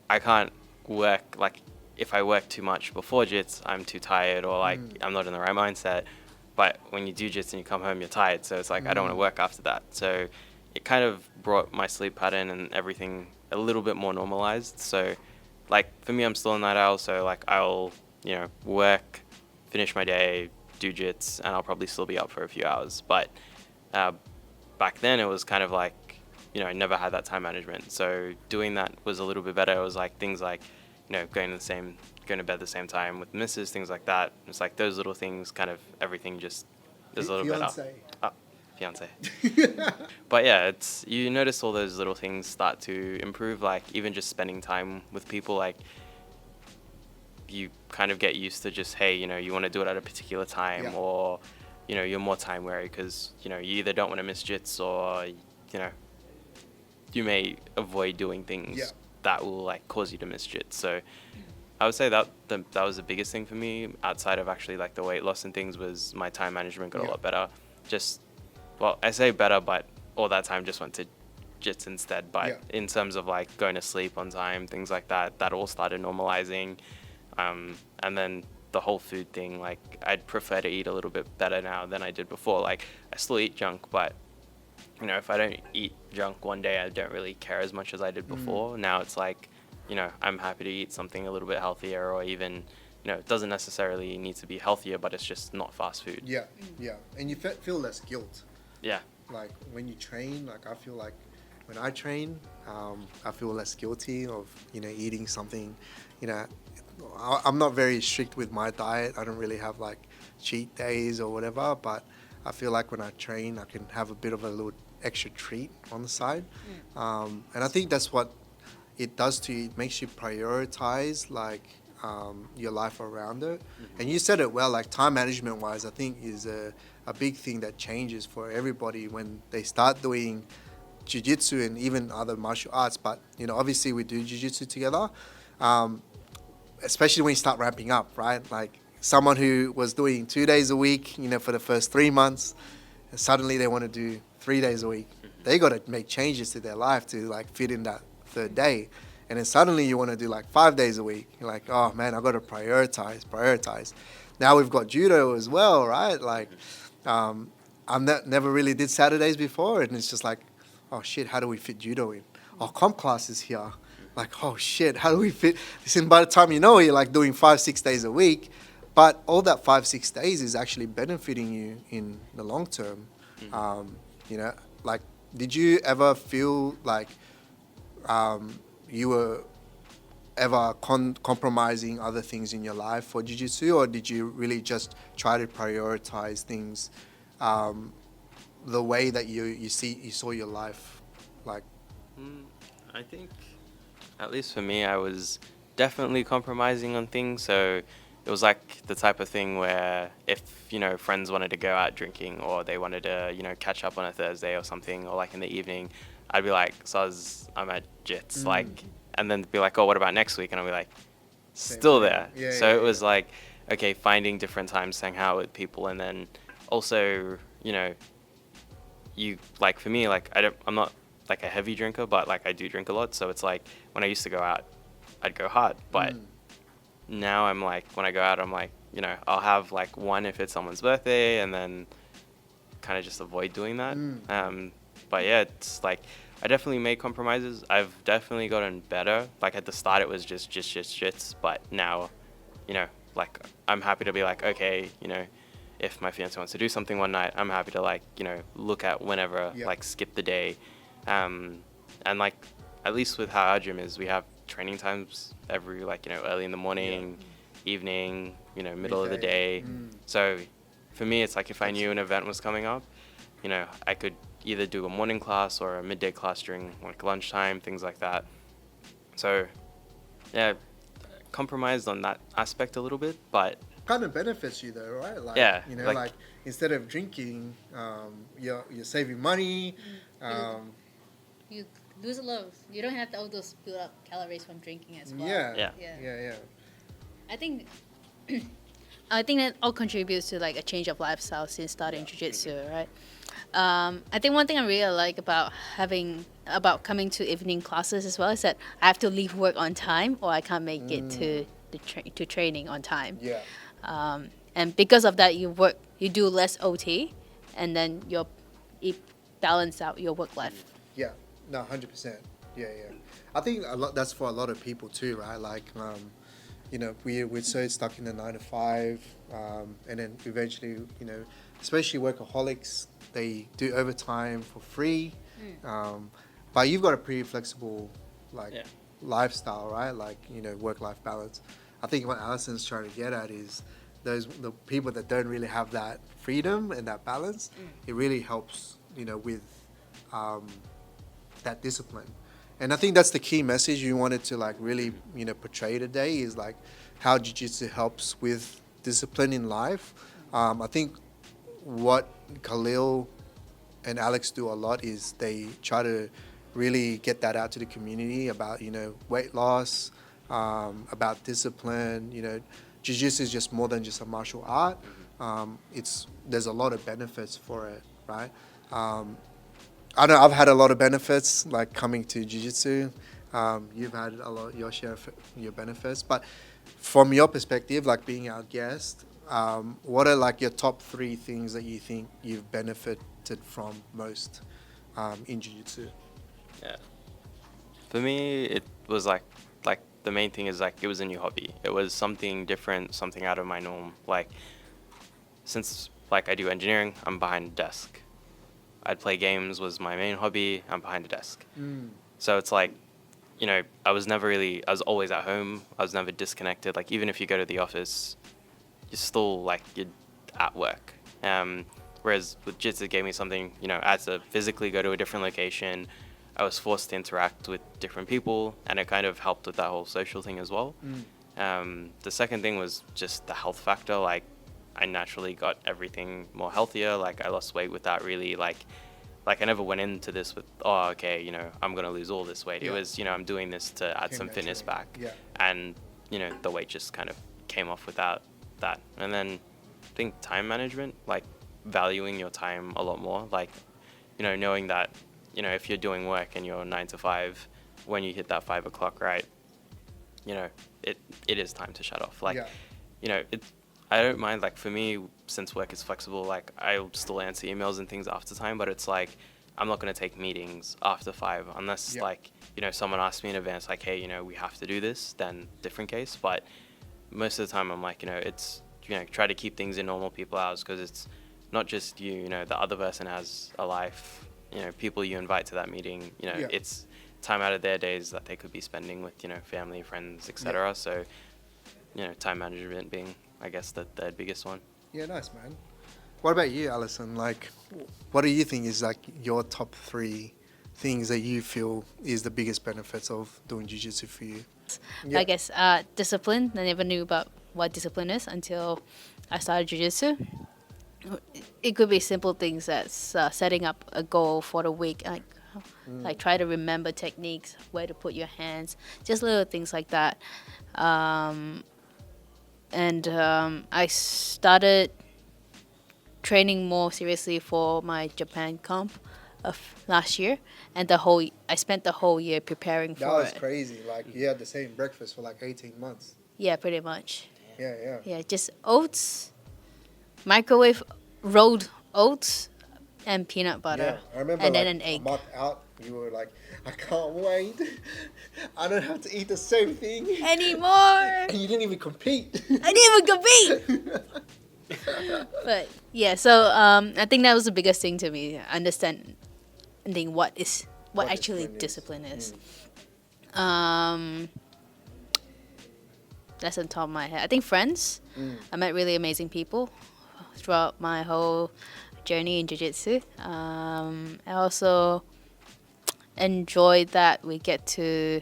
I can't work. Like, if I work too much before Jits, I'm too tired, or like I'm not in the right mindset. But when you do Jits and you come home, you're tired. So it's like, I don't want to work after that. So it kind of brought my sleep pattern and everything a little bit more normalized. So like for me, I'm still a night owl. So like I'll, work, finish my day, do Jits, and I'll probably still be up for a few hours. But back then it was kind of like, I never had that time management. So doing that was a little bit better. It was like things like, going to bed at the same time with missus, things like that. It's like those little things, kind of everything just is a little bit up. Fiance. But yeah, you notice all those little things start to improve, like even just spending time with people, like you kind of get used to just, hey, you want to do it at a particular time, or you're more time wary because you either don't want to miss jits, or you may avoid doing things that will like cause you to miss jits. So I would say that that was the biggest thing for me, outside of actually like the weight loss and things, was my time management got a lot better. Just, well, I say better, but all that time just went to jits instead. But in terms of like going to sleep on time, things like that, that all started normalizing. And then the whole food thing, like I'd prefer to eat a little bit better now than I did before. Like I still eat junk, but if I don't eat junk one day, I don't really care as much as I did before. Now it's like, I'm happy to eat something a little bit healthier, or even, it doesn't necessarily need to be healthier, but it's just not fast food. Yeah. And you feel less guilt. Yeah. Like when you train, like I feel like when I train, I feel less guilty of, eating something, I'm not very strict with my diet. I don't really have like cheat days or whatever, but I feel like when I train, I can have a bit of a little extra treat on the side. And I think that's what it does to you. It makes you prioritize like your life around it. And you said it well, like time management wise, I think is a big thing that changes for everybody when they start doing jiu-jitsu and even other martial arts. But, obviously we do jiu-jitsu together, especially when you start ramping up, right? Like someone who was doing 2 days a week, for the first 3 months, and suddenly they want to do 3 days a week. They got to make changes to their life to like fit in that third day. And then suddenly you want to do like 5 days a week. You're like, oh man, I got to prioritize. Now we've got judo as well, right? Like, never really did Saturdays before, and it's just like, oh shit, how do we fit judo in? Oh, comp class is here. Like, oh shit, how do we fit this in? By the time you're like doing 5-6 days a week, but all that 5-6 days is actually benefiting you in the long term. Like, did you ever feel like you were ever compromising other things in your life for jiu-jitsu, or did you really just try to prioritize things the way that you saw your life? Like, I think, at least for me, I was definitely compromising on things. So it was like the type of thing where if, friends wanted to go out drinking, or they wanted to, catch up on a Thursday or something, or like in the evening, I'd be like, I'm at Jits, like, and then be like, oh, what about next week? And I'll be like, still there. So it was like, okay, finding different times to hang out with people. And then also, you like for me, like I'm not like a heavy drinker, but like I do drink a lot. So it's like when I used to go out, I'd go hard. But now I'm like, when I go out, I'm like, you know, I'll have like one if it's someone's birthday, and then kind of just avoid doing that. But yeah, it's like I definitely made compromises. I've definitely gotten better. Like at the start, it was just jits. But now, you know, like I'm happy to be like, okay, you know, if my fiance wants to do something one night, I'm happy to like, you know, look at whenever, like skip the day. And like, at least with how our gym is, we have training times every, like, you know, early in the morning, evening, you know, middle of the day. So for me, it's like if I knew an event was coming up, you know, I could either do a morning class or a midday class during like lunchtime, things like that. So yeah, compromised on that aspect a little bit, but Kind of benefits you though, right? Like, yeah, you know, like- like instead of drinking, you're saving money. You lose a lot of, you don't have all those build up calories from drinking as well. Yeah. I think I think that all contributes to like a change of lifestyle since starting jiu-jitsu, right? I think one thing I really like about coming to evening classes as well is that I have to leave work on time, or I can't make it to to training on time. Yeah. And because of that, you do less OT, and then it balance out your work life. Yeah. No, 100%. Yeah. I think that's for a lot of people too, right? Like, you know, we're so stuck in the 9 to 5, and then eventually, you know, especially workaholics, they do overtime for free. But you've got a pretty flexible, like, lifestyle, right? Like, you know, work-life balance. I think what Alison's trying to get at is the people that don't really have that freedom and that balance. It really helps, you know, with that discipline. And I think that's the key message you wanted to like really, you know, portray today is like how jiu-jitsu helps with discipline in life. I think what Khalil and Alex do a lot is they try to really get that out to the community about, you know, weight loss, about discipline. You know, jiu-jitsu is just more than just a martial art. There's a lot of benefits for it, right? I know I've had a lot of benefits, like coming to jiu-jitsu. You've had your share of your benefits. But from your perspective, like being our guest, what are like your top 3 things that you think you've benefited from most in jiu-jitsu? Yeah. For me, it was like the main thing is like it was a new hobby. It was something different, something out of my norm. Like since like I do engineering, I'm behind a desk. I'd play games was my main hobby. I'm behind a desk. So it's like, you know, I was always at home. I was never disconnected. Like even if you go to the office, you're still like you're at work. Whereas with Jitsu, it gave me something, you know, I had to physically go to a different location. I was forced to interact with different people, and it kind of helped with that whole social thing as well. The second thing was just the health factor. Like I naturally got everything more healthier. Like I lost weight without really like I never went into this with, oh, okay, you know, I'm going to lose all this weight. It was, you know, I'm doing this to add some fitness back. And, you know, the weight just kind of came off without that. And then I think time management, like valuing your time a lot more. Like, you know, knowing that, you know, if you're doing work and you're 9 to 5, when you hit that 5 o'clock, right, you know, it is time to shut off. Like, you know, I don't mind, like, for me, since work is flexible, like, I'll still answer emails and things after time, but it's like, I'm not going to take meetings after 5 unless, like, you know, someone asks me in advance, like, hey, you know, we have to do this, then different case. But most of the time, I'm like, you know, it's, you know, try to keep things in normal people hours because it's not just you know, the other person has a life, you know, people you invite to that meeting, you know, it's time out of their days that they could be spending with, you know, family, friends, etc. So, you know, time management being, I guess, the third biggest one. Yeah, nice, man. What about you, Alison? Like, what do you think is like your top 3 things that you feel is the biggest benefits of doing jiu-jitsu for you? I guess discipline. I never knew about what discipline is until I started jiu-jitsu. It could be simple things as setting up a goal for the week, like try to remember techniques, where to put your hands, just little things like that. I started training more seriously for my Japan comp of last year, and I spent the whole year preparing That for was it. crazy. Like you had the same breakfast for like 18 months. Yeah, pretty much. Yeah. Yeah, just oats, microwave rolled oats, and peanut butter, I remember and like then an a egg. month out, you were like, I can't wait. I don't have to eat the same thing. Anymore. And you didn't even compete. I didn't even compete. But yeah, so I think that was the biggest thing to me, understanding what actually discipline is. That's on top of my head. I think friends. I met really amazing people throughout my whole journey in jiu-jitsu. I also enjoyed that we get to.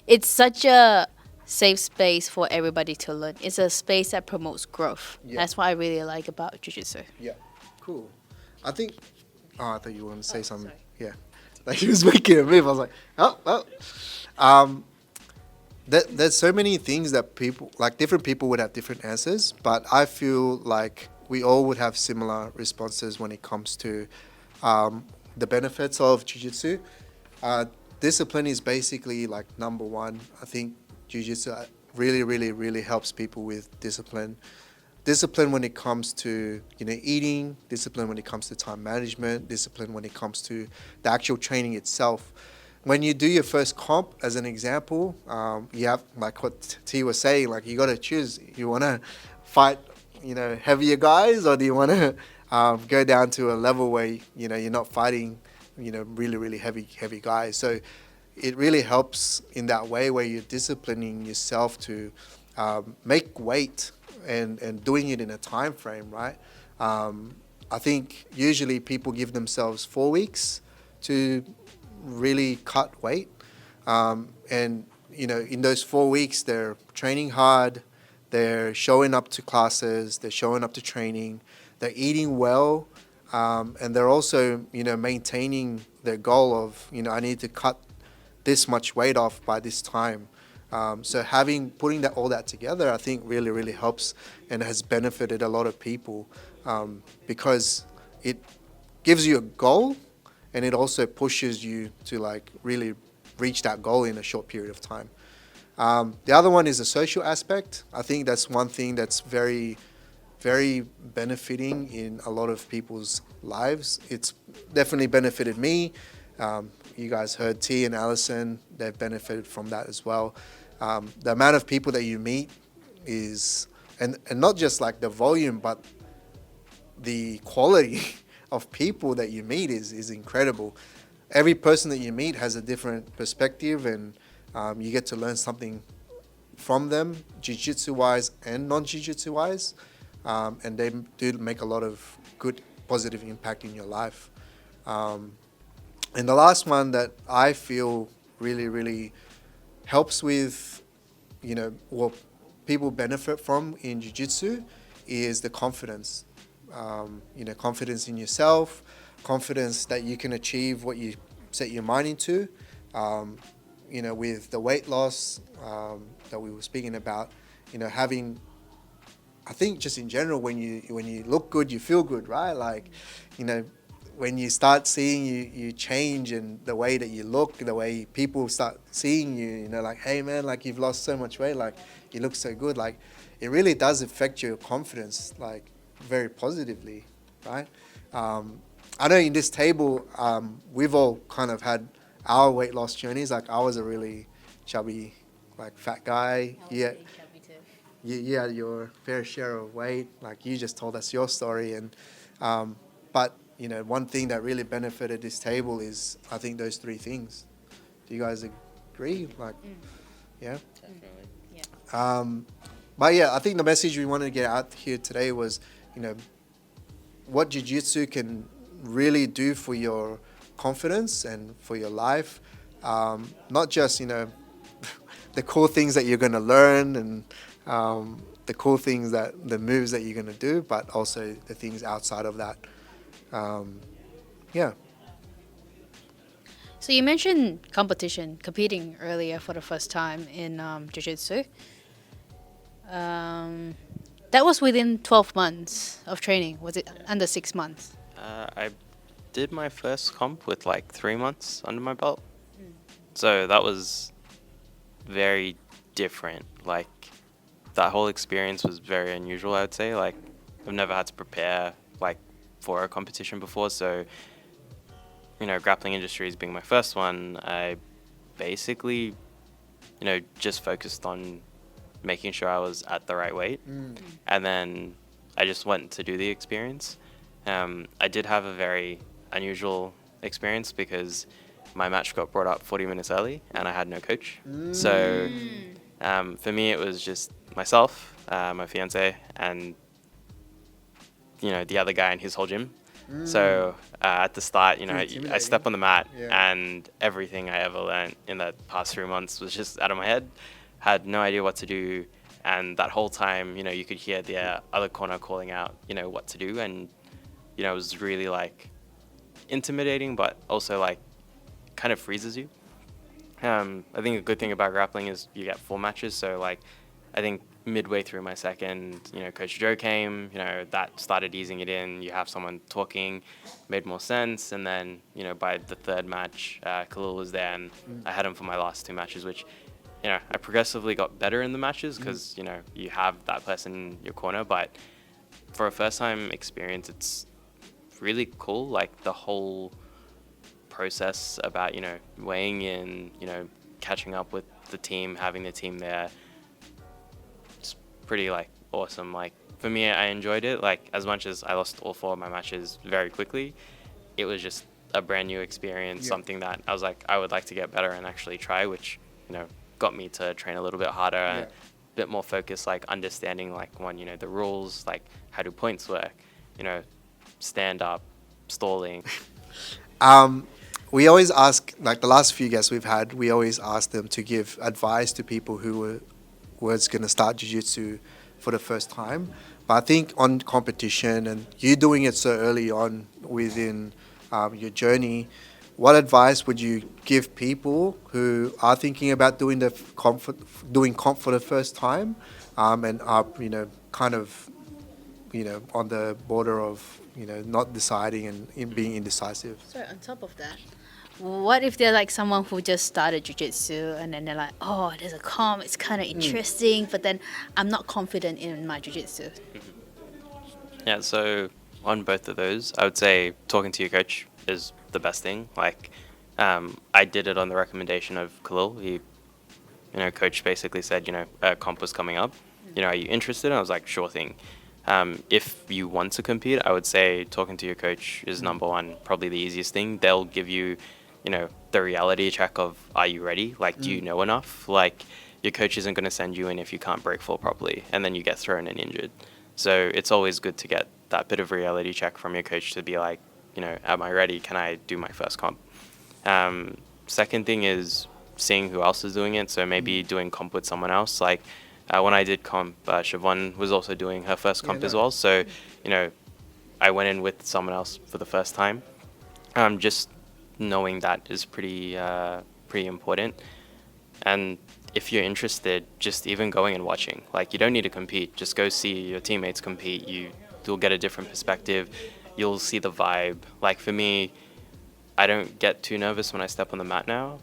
It's such a safe space for everybody to learn. It's a space that promotes growth. Yeah. That's what I really like about jiu-jitsu. Yeah, cool. I think. Oh, I thought you wanted to say something. Sorry. Yeah, like he was making a move. I was like, oh. There's so many things that people, like different people would have different answers, but I feel like we all would have similar responses when it comes to the benefits of jiu-jitsu. Discipline is basically like number one. I think jiu-jitsu really helps people with discipline. Discipline when it comes to eating, discipline when it comes to time management, discipline when it comes to the actual training itself. When you do your first comp, as an example, you have, like what T was saying, like you got to choose. You want to fight, heavier guys, or do you want to go down to a level where you're not fighting, really heavy guys. So it really helps in that way where you're disciplining yourself to make weight and doing it in a time frame, right? I think usually people give themselves 4 weeks to really cut weight, and in those 4 weeks they're training hard, they're showing up to classes, they're showing up to training, they're eating well, and they're also maintaining their goal of I need to cut this much weight off by this time. So putting all that together, I think really helps and has benefited a lot of people, because it gives you a goal. And it also pushes you to like really reach that goal in a short period of time. The other one is the social aspect. I think that's one thing that's very benefiting in a lot of people's lives. It's definitely benefited me. You guys heard T and Allison, they've benefited from that as well. The amount of people that you meet is, and not just like the volume, but the quality of people that you meet is incredible. Every person that you meet has a different perspective, and you get to learn something from them, jiu-jitsu wise and non-jiu-jitsu wise, and they do make a lot of good positive impact in your life. And the last one that I feel really helps with what people benefit from in jiu-jitsu is the confidence. Confidence in yourself, confidence that you can achieve what you set your mind into. With the weight loss that we were speaking about, having, I think just in general, when you look good, you feel good, right? Like, when you start seeing you change in the way that you look, the way people start seeing you, like, hey man, like you've lost so much weight, like you look so good, like it really does affect your confidence, like very positively, right? I know in this table, we've all kind of had our weight loss journeys. Like I was a really chubby, like fat guy. Yeah, you had your fair share of weight. Like you just told us your story, and but one thing that really benefited this table is I think those three things. Do you guys agree? Like, yeah. Definitely. Yeah. But yeah, I think the message we wanted to get out here today was, what jiu-jitsu can really do for your confidence and for your life. Not just, the cool things that you're going to learn and the cool things the moves that you're going to do, but also the things outside of that. Yeah. So you mentioned competing earlier for the first time in jiu-jitsu. That was within 12 months of training. Was it under 6 months? I did my first comp with like 3 months under my belt. So that was very different. Like, that whole experience was very unusual, I would say. Like, I've never had to prepare like for a competition before, so grappling industries being my first one, I basically just focused on making sure I was at the right weight, and then I just went to do the experience. I did have a very unusual experience because my match got brought up 40 minutes early and I had no coach. So for me, it was just myself, my fiance, and the other guy in his whole gym. So at the start, I step on the mat, and everything I ever learned in the past 3 months was just out of my head. Had no idea what to do, and that whole time, you could hear the other corner calling out, what to do, and it was really like intimidating, but also like kind of freezes you. I think a good thing about grappling is you get 4 matches. So like, I think midway through my second, Coach Joe came, that started easing it in. You have someone talking, made more sense. And then, by the third match, Khalil was there and I had him for my last 2 matches, which, I progressively got better in the matches because, you have that person in your corner. But for a first time experience, it's really cool. Like, the whole process about, weighing in, catching up with the team, having the team there, it's pretty like awesome. Like, for me, I enjoyed it. Like, as much as I lost all 4 of my matches very quickly, it was just a brand new experience, something that I was like, I would like to get better and actually try, which, got me to train a little bit harder and a bit more focused, like understanding like the rules, like how do points work, stand up, stalling. We always ask, like the last few guests we've had, we always ask them to give advice to people who was going to start jiu-jitsu for the first time. But I think on competition and you doing it so early on within your journey, what advice would you give people who are thinking about doing comp for the first time, and are kind of on the border of not deciding and being indecisive? So on top of that, what if they're like someone who just started jiu-jitsu and then they're like, oh, there's a comp, it's kind of interesting, but then I'm not confident in my jiu-jitsu? Yeah, so on both of those, I would say talking to your coach is the best thing. Like, I did it on the recommendation of Khalil. He, coach basically said, a comp was coming up. Are you interested? And I was like, sure thing. If you want to compete, I would say talking to your coach is number one, probably the easiest thing. They'll give you, the reality check of, are you ready? Like, do you know enough? Like, your coach isn't going to send you in if you can't break fall properly, and then you get thrown and injured. So it's always good to get that bit of reality check from your coach to be like, am I ready? Can I do my first comp? Second thing is seeing who else is doing it. So maybe doing comp with someone else. Like, when I did comp, Siobhan was also doing her first comp as well. So, I went in with someone else for the first time. Just knowing that is pretty important. And if you're interested, just even going and watching. Like, you don't need to compete. Just go see your teammates compete. You'll get a different perspective. You'll see the vibe. Like, for me, I don't get too nervous when I step on the mat now,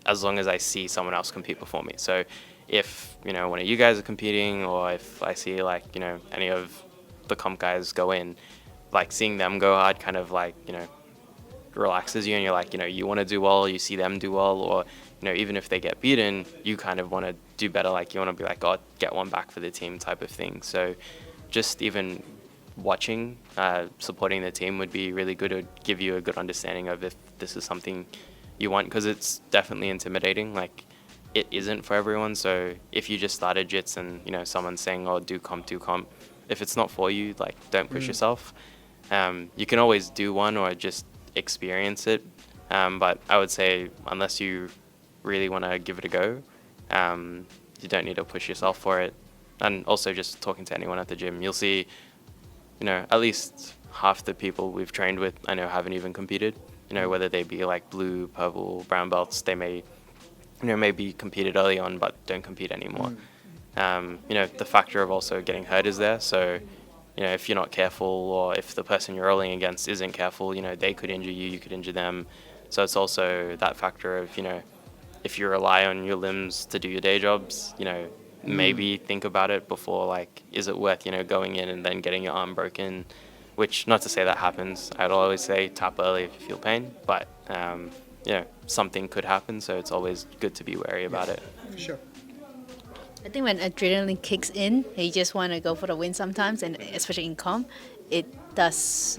as long as I see someone else compete before me. So if, one of you guys are competing, or if I see, like, any of the comp guys go in, like, seeing them go hard kind of, like, relaxes you, and you're like, you want to do well, you see them do well, or, even if they get beaten, you kind of want to do better. Like, you want to be like, oh, get one back for the team type of thing. So just even watching, supporting the team would be really good. It would give you a good understanding of if this is something you want, because it's definitely intimidating. Like, it isn't for everyone. So if you just started jits and someone's saying, oh, do comp, if it's not for you, like, don't push yourself. You can always do one or just experience it, but I would say unless you really want to give it a go, you don't need to push yourself for it. And also just talking to anyone at the gym, you'll see at least half the people we've trained with, I know, haven't even competed. Whether they be like blue, purple, brown belts, they may maybe competed early on but don't compete anymore. The factor of also getting hurt is there, so if you're not careful, or if the person you're rolling against isn't careful, they could injure you, you could injure them. So it's also that factor of, if you rely on your limbs to do your day jobs, maybe think about it before, like, is it worth, going in and then getting your arm broken? Which, not to say that happens. I'd always say tap early if you feel pain, but, something could happen, so it's always good to be wary about it. For sure. I think when adrenaline kicks in, you just want to go for the win sometimes, and especially in comp, it does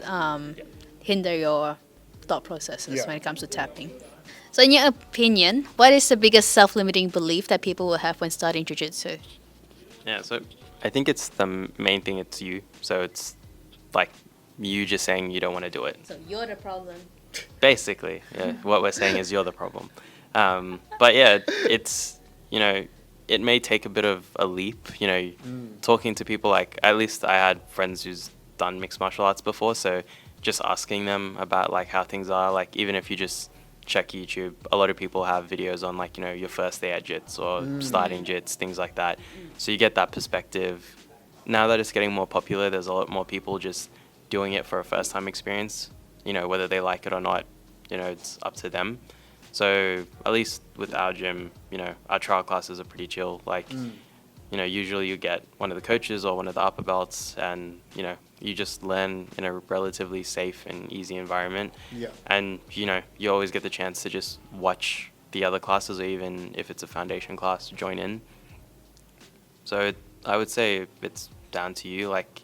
hinder your thought processes when it comes to tapping. So, in your opinion, what is the biggest self-limiting belief that people will have when starting jiu-jitsu? Yeah, so I think it's the main thing, it's you. So it's like you just saying you don't want to do it. So you're the problem. Basically, yeah. What we're saying is you're the problem. But yeah, it's, it may take a bit of a leap, talking to people, like, at least I had friends who's done mixed martial arts before, so just asking them about, like, how things are, like, even if you just check YouTube, a lot of people have videos on, like, your first day at jits or starting jits, things like that. So you get that perspective. Now that it's getting more popular, there's a lot more people just doing it for a first time experience, whether they like it or not, it's up to them. So at least with our gym, our trial classes are pretty chill. Like, usually you get one of the coaches or one of the upper belts, and, you just learn in a relatively safe and easy environment. Yeah. And, you always get the chance to just watch the other classes, or even if it's a foundation class, join in. So I would say it's down to you. Like,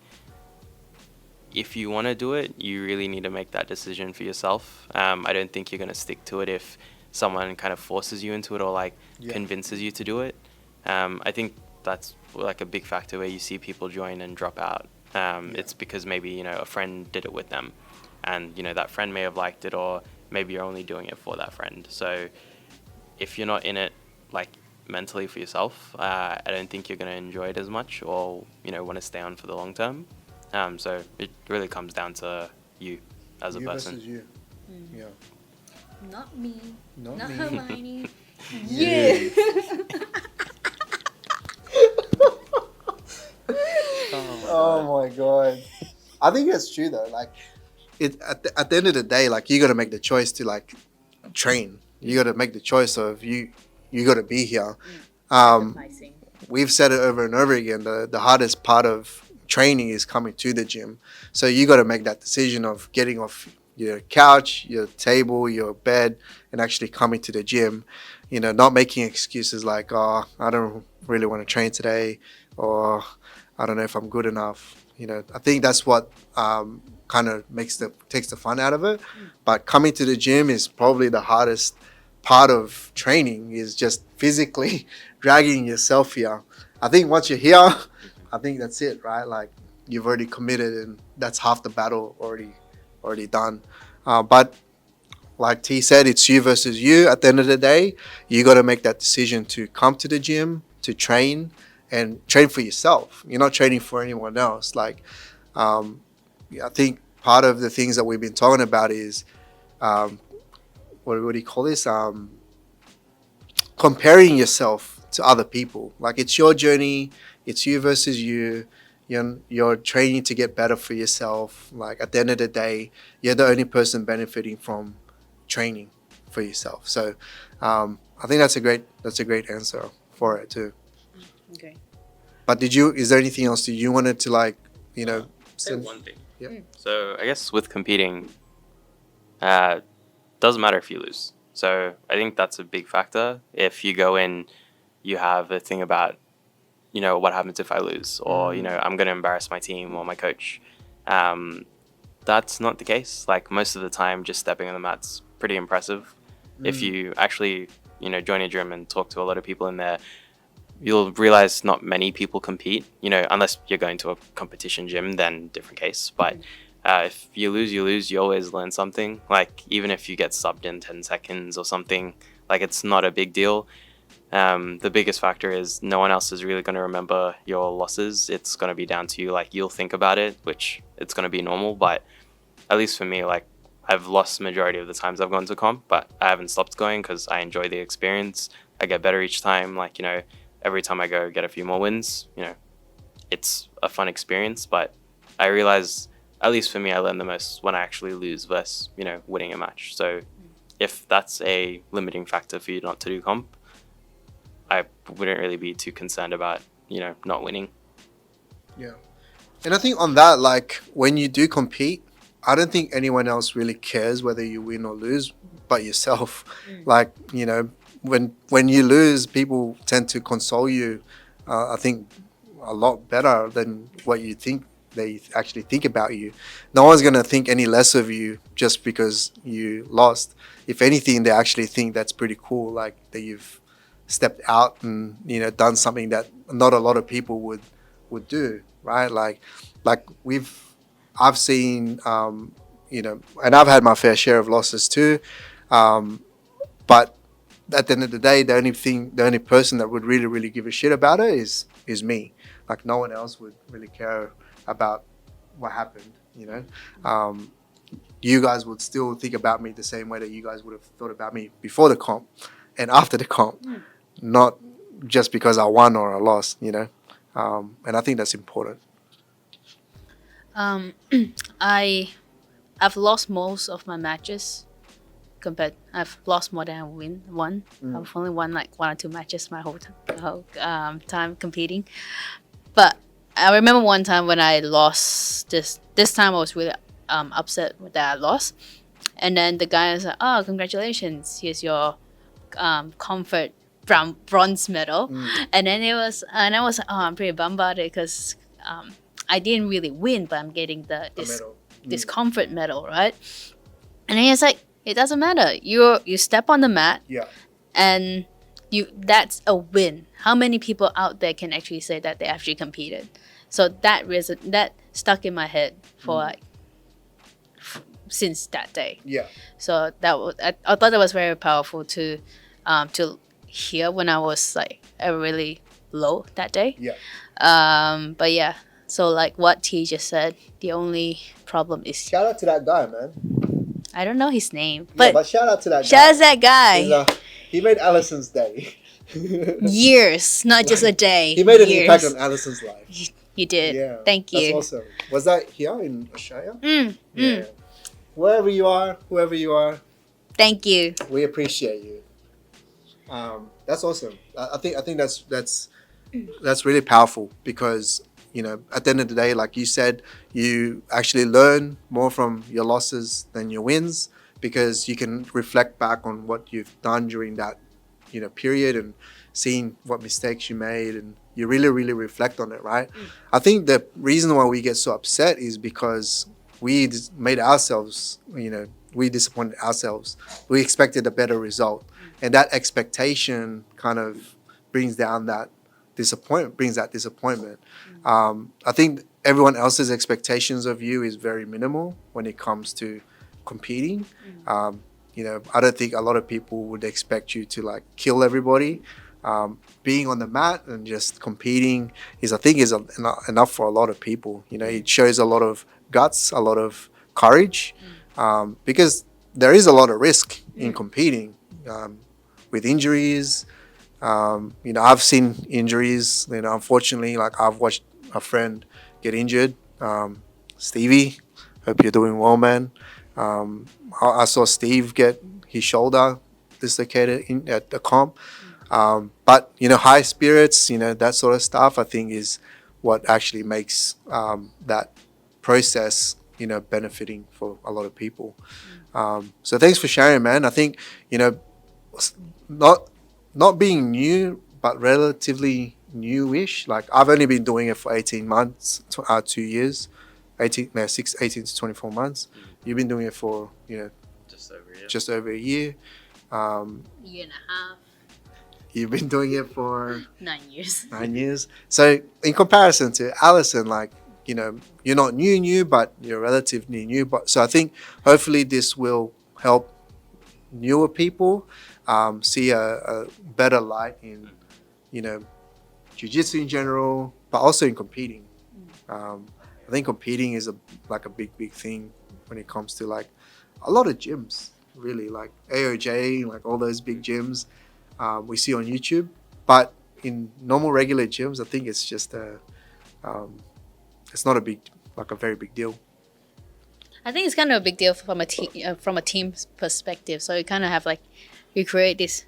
if you want to do it, you really need to make that decision for yourself. I don't think you're going to stick to it if someone kind of forces you into it, or, like, convinces you to do it. I think that's, like, a big factor where you see people join and drop out. It's because maybe, a friend did it with them, and, that friend may have liked it, or maybe you're only doing it for that friend. So if you're not in it, like, mentally for yourself, I don't think you're going to enjoy it as much, or, want to stay on for the long term. So it really comes down to you as a person. Versus you. Yeah. Not me. Not me. Hermione. Yeah. Oh my god. I think it's true though. Like, at the end of the day, like, you got to make the choice to, like, train. You got to make the choice of you got to be here. We've said it over and over again. The hardest part of training is coming to the gym. So you got to make that decision of getting off your couch, your table, your bed, and actually coming to the gym. Not making excuses like, oh, I don't really want to train today, or I don't know if I'm good enough. I think that's what kind of takes the fun out of it. But coming to the gym is probably the hardest part of training, is just physically dragging yourself here. I think once you're here, I think that's it, right? Like, you've already committed, and that's half the battle already done. But like T said, it's you versus you. At the end of the day, you got to make that decision to come to the gym, to train, and train for yourself. You're not training for anyone else. Like, I think part of the things that we've been talking about is, what do you call this? Comparing yourself to other people. Like, it's your journey. It's you versus you. You're training to get better for yourself. Like, at the end of the day, you're the only person benefiting from training for yourself. So I think that's a great answer for it too. Okay. But is there anything else that you wanted to, like, Say one thing. Yeah. So I guess with competing, doesn't matter if you lose. So I think that's a big factor. If you go in, you have a thing about, what happens if I lose, or, I'm going to embarrass my team or my coach. That's not the case. Like, most of the time, just stepping on the mat's pretty impressive. If you actually, join a gym and talk to a lot of people in there, you'll realize not many people compete, unless you're going to a competition gym, then different case. But if you lose, you always learn something. Like, even if you get subbed in 10 seconds or something, like, it's not a big deal. The biggest factor is no one else is really going to remember your losses. It's going to be down to you. Like, you'll think about it, which it's going to be normal. But at least for me, like, I've lost the majority of the times I've gone to comp, but I haven't stopped going because I enjoy the experience. I get better each time. Like, every time I go get a few more wins, it's a fun experience. But I realize, at least for me, I learn the most when I actually lose versus, winning a match. So if that's a limiting factor for you not to do comp, I wouldn't really be too concerned about, not winning. Yeah. And I think on that, like when you do compete, I don't think anyone else really cares whether you win or lose but yourself. Like, when you lose, people tend to console you, I think, a lot better than what you think they actually think about you. No one's going to think any less of you just because you lost. If anything, they actually think that's pretty cool, like that you've stepped out and, done something that not a lot of people would do, right? Like I've seen, and I've had my fair share of losses too. But at the end of the day, the only person that would really, really give a shit about it is me. Like no one else would really care about what happened, You guys would still think about me the same way that you guys would have thought about me before the comp and after the comp, not just because I won or I lost, And I think that's important. I've lost most of my matches. I've lost more than I won. I've only won like 1 or 2 matches my whole time competing. But I remember one time when I lost. This time I was really upset that I lost. And then the guy was like, "Oh, congratulations! Here's your comfort bronze medal." And then I was like, "Oh, I'm pretty bummed about it because I didn't really win, but I'm getting this comfort medal, right?" And then he's like, "It doesn't matter. You step on the mat, and that's a win. How many people out there can actually say that they actually competed?" So that stuck in my head for since that day. Yeah. So I thought that was very powerful to hear when I was like really low that day. Yeah. But yeah. So like what T just said, the only problem is Shout out to that guy, man. I don't know his name, But shout out to that guy. Shout out to that guy. He made Allison's day. Years, not just a day. He made an impact on Allison's life. You did. Yeah. Thank you. That's awesome. Was that here in Australia? Yeah. Wherever you are, whoever you are. Thank you. We appreciate you. That's awesome. I think that's really powerful because at the end of the day, like you said, you actually learn more from your losses than your wins because you can reflect back on what you've done during that period and seeing what mistakes you made, and you really, really reflect on it, right? I think the reason why we get so upset is because we made ourselves, we disappointed ourselves. We expected a better result, and that expectation kind of brings that disappointment. I think everyone else's expectations of you is very minimal when it comes to competing. I don't think a lot of people would expect you to like kill everybody. Being on the mat and just competing is enough for a lot of people. It shows a lot of guts, a lot of courage, because there is a lot of risk in competing with injuries. I've seen injuries. Unfortunately, like I've watched a friend get injured. Stevie, hope you're doing well, man. I saw Steve get his shoulder dislocated at the comp. But high spirits, that sort of stuff, I think is what actually makes that process, benefiting for a lot of people. So thanks for sharing, man. I think not being new, but relatively newish. Like I've only been doing it for 18 months, 2 years, 18 to 24 months. You've been doing it for, just over a year. Year and a half. You've been doing it for 9 years. 9 years. So in comparison to Allison, like, you're not new, but you're relatively new. But so I think hopefully this will help newer people see a better light in, jiu-jitsu in general, but also in competing. I think competing is a big thing when it comes to like a lot of gyms, really, like AOJ, like all those big gyms we see on YouTube. But in normal regular gyms, I think it's just it's not a big like a very big deal. I think it's kind of a big deal from a team's perspective. So you kind of have like, you create this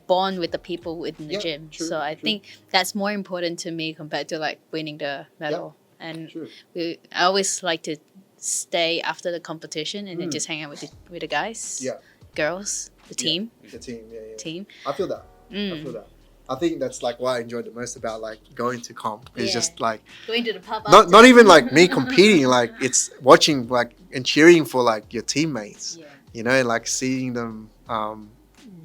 bond with the people within the Yeah, gym. true, So I true. think that's more important to me compared to like winning the medal. And True. I always like to stay after the competition and then just hang out with the guys, Yeah. girls, the team. The team, Team. I feel that. I feel that. I think that's like what I enjoyed the most about like going to comp. It's Yeah. just like Going to the pub. not even like me competing. Like it's watching like and cheering for like your teammates. Yeah. You know, like seeing them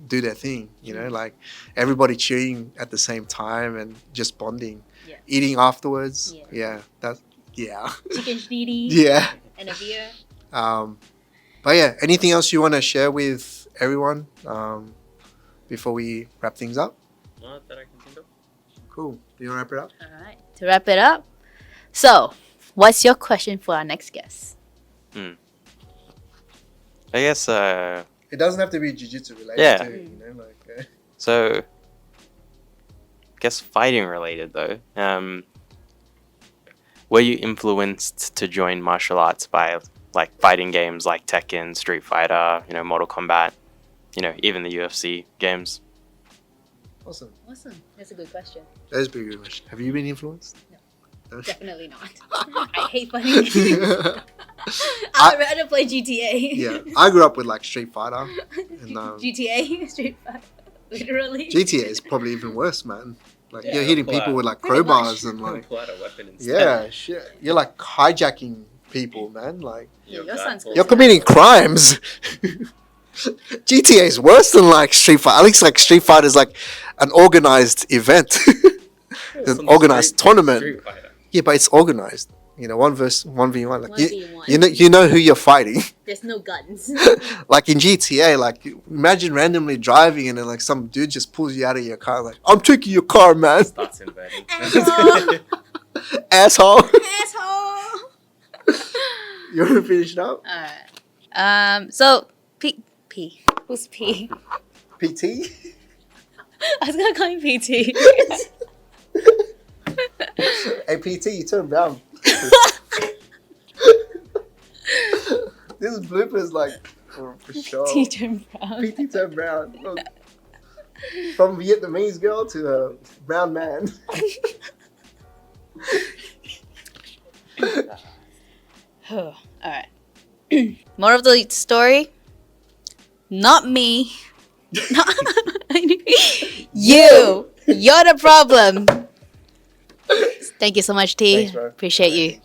do their thing. You know, like everybody cheering at the same time and just bonding, Yeah. eating afterwards. Yeah. Yeah, that's yeah, Chicken shnitty. yeah. And a beer. But yeah, anything else you want to share with everyone before we wrap things up? Not that I can think of. Cool. Do you want to wrap it up? All right. To wrap it up. So, what's your question for our next guest? I guess It doesn't have to be jiu-jitsu related Yeah. too, you know, like so. I guess fighting related though. Were you influenced to join martial arts by like fighting games like Tekken, Street Fighter, you know, Mortal Kombat, you know, even the UFC games? Awesome. Awesome. That's a good question. That is a pretty good question. Have you been influenced? No. Definitely not. I hate fighting games. I'd rather play GTA. Yeah, I grew up with like Street Fighter, and GTA, Street Fighter, literally. GTA is probably even worse, man. Like Yeah, you're hitting pull people out. with like Pretty crowbars much. and like Pull out a weapon instead. yeah, shit. You're like hijacking people, man. Like Yeah, your son's good. you're committing crimes. GTA is worse than like Street Fighter. At least like Street Fighter is like an organized event, an organized tournament. Street Fighter. Yeah, but it's organized. You know, 1v1. Like 1v1. you know who you're fighting. There's no guns. Like in GTA, like imagine randomly driving and then like some dude just pulls you out of your car. Like I'm taking your car, man. Starts invading. Asshole. Asshole. Asshole. You want to finish it up? Alright. So P. Who's P? PT. I was gonna call him PT. Hey PT, you turned brown. This bloopers like for sure. PT turned brown. PT turned brown. Look. From Vietnamese girl to a brown man. Alright. More of the story. Not me. You. You're the problem. Thank you so much, T. Thanks, bro. Appreciate you.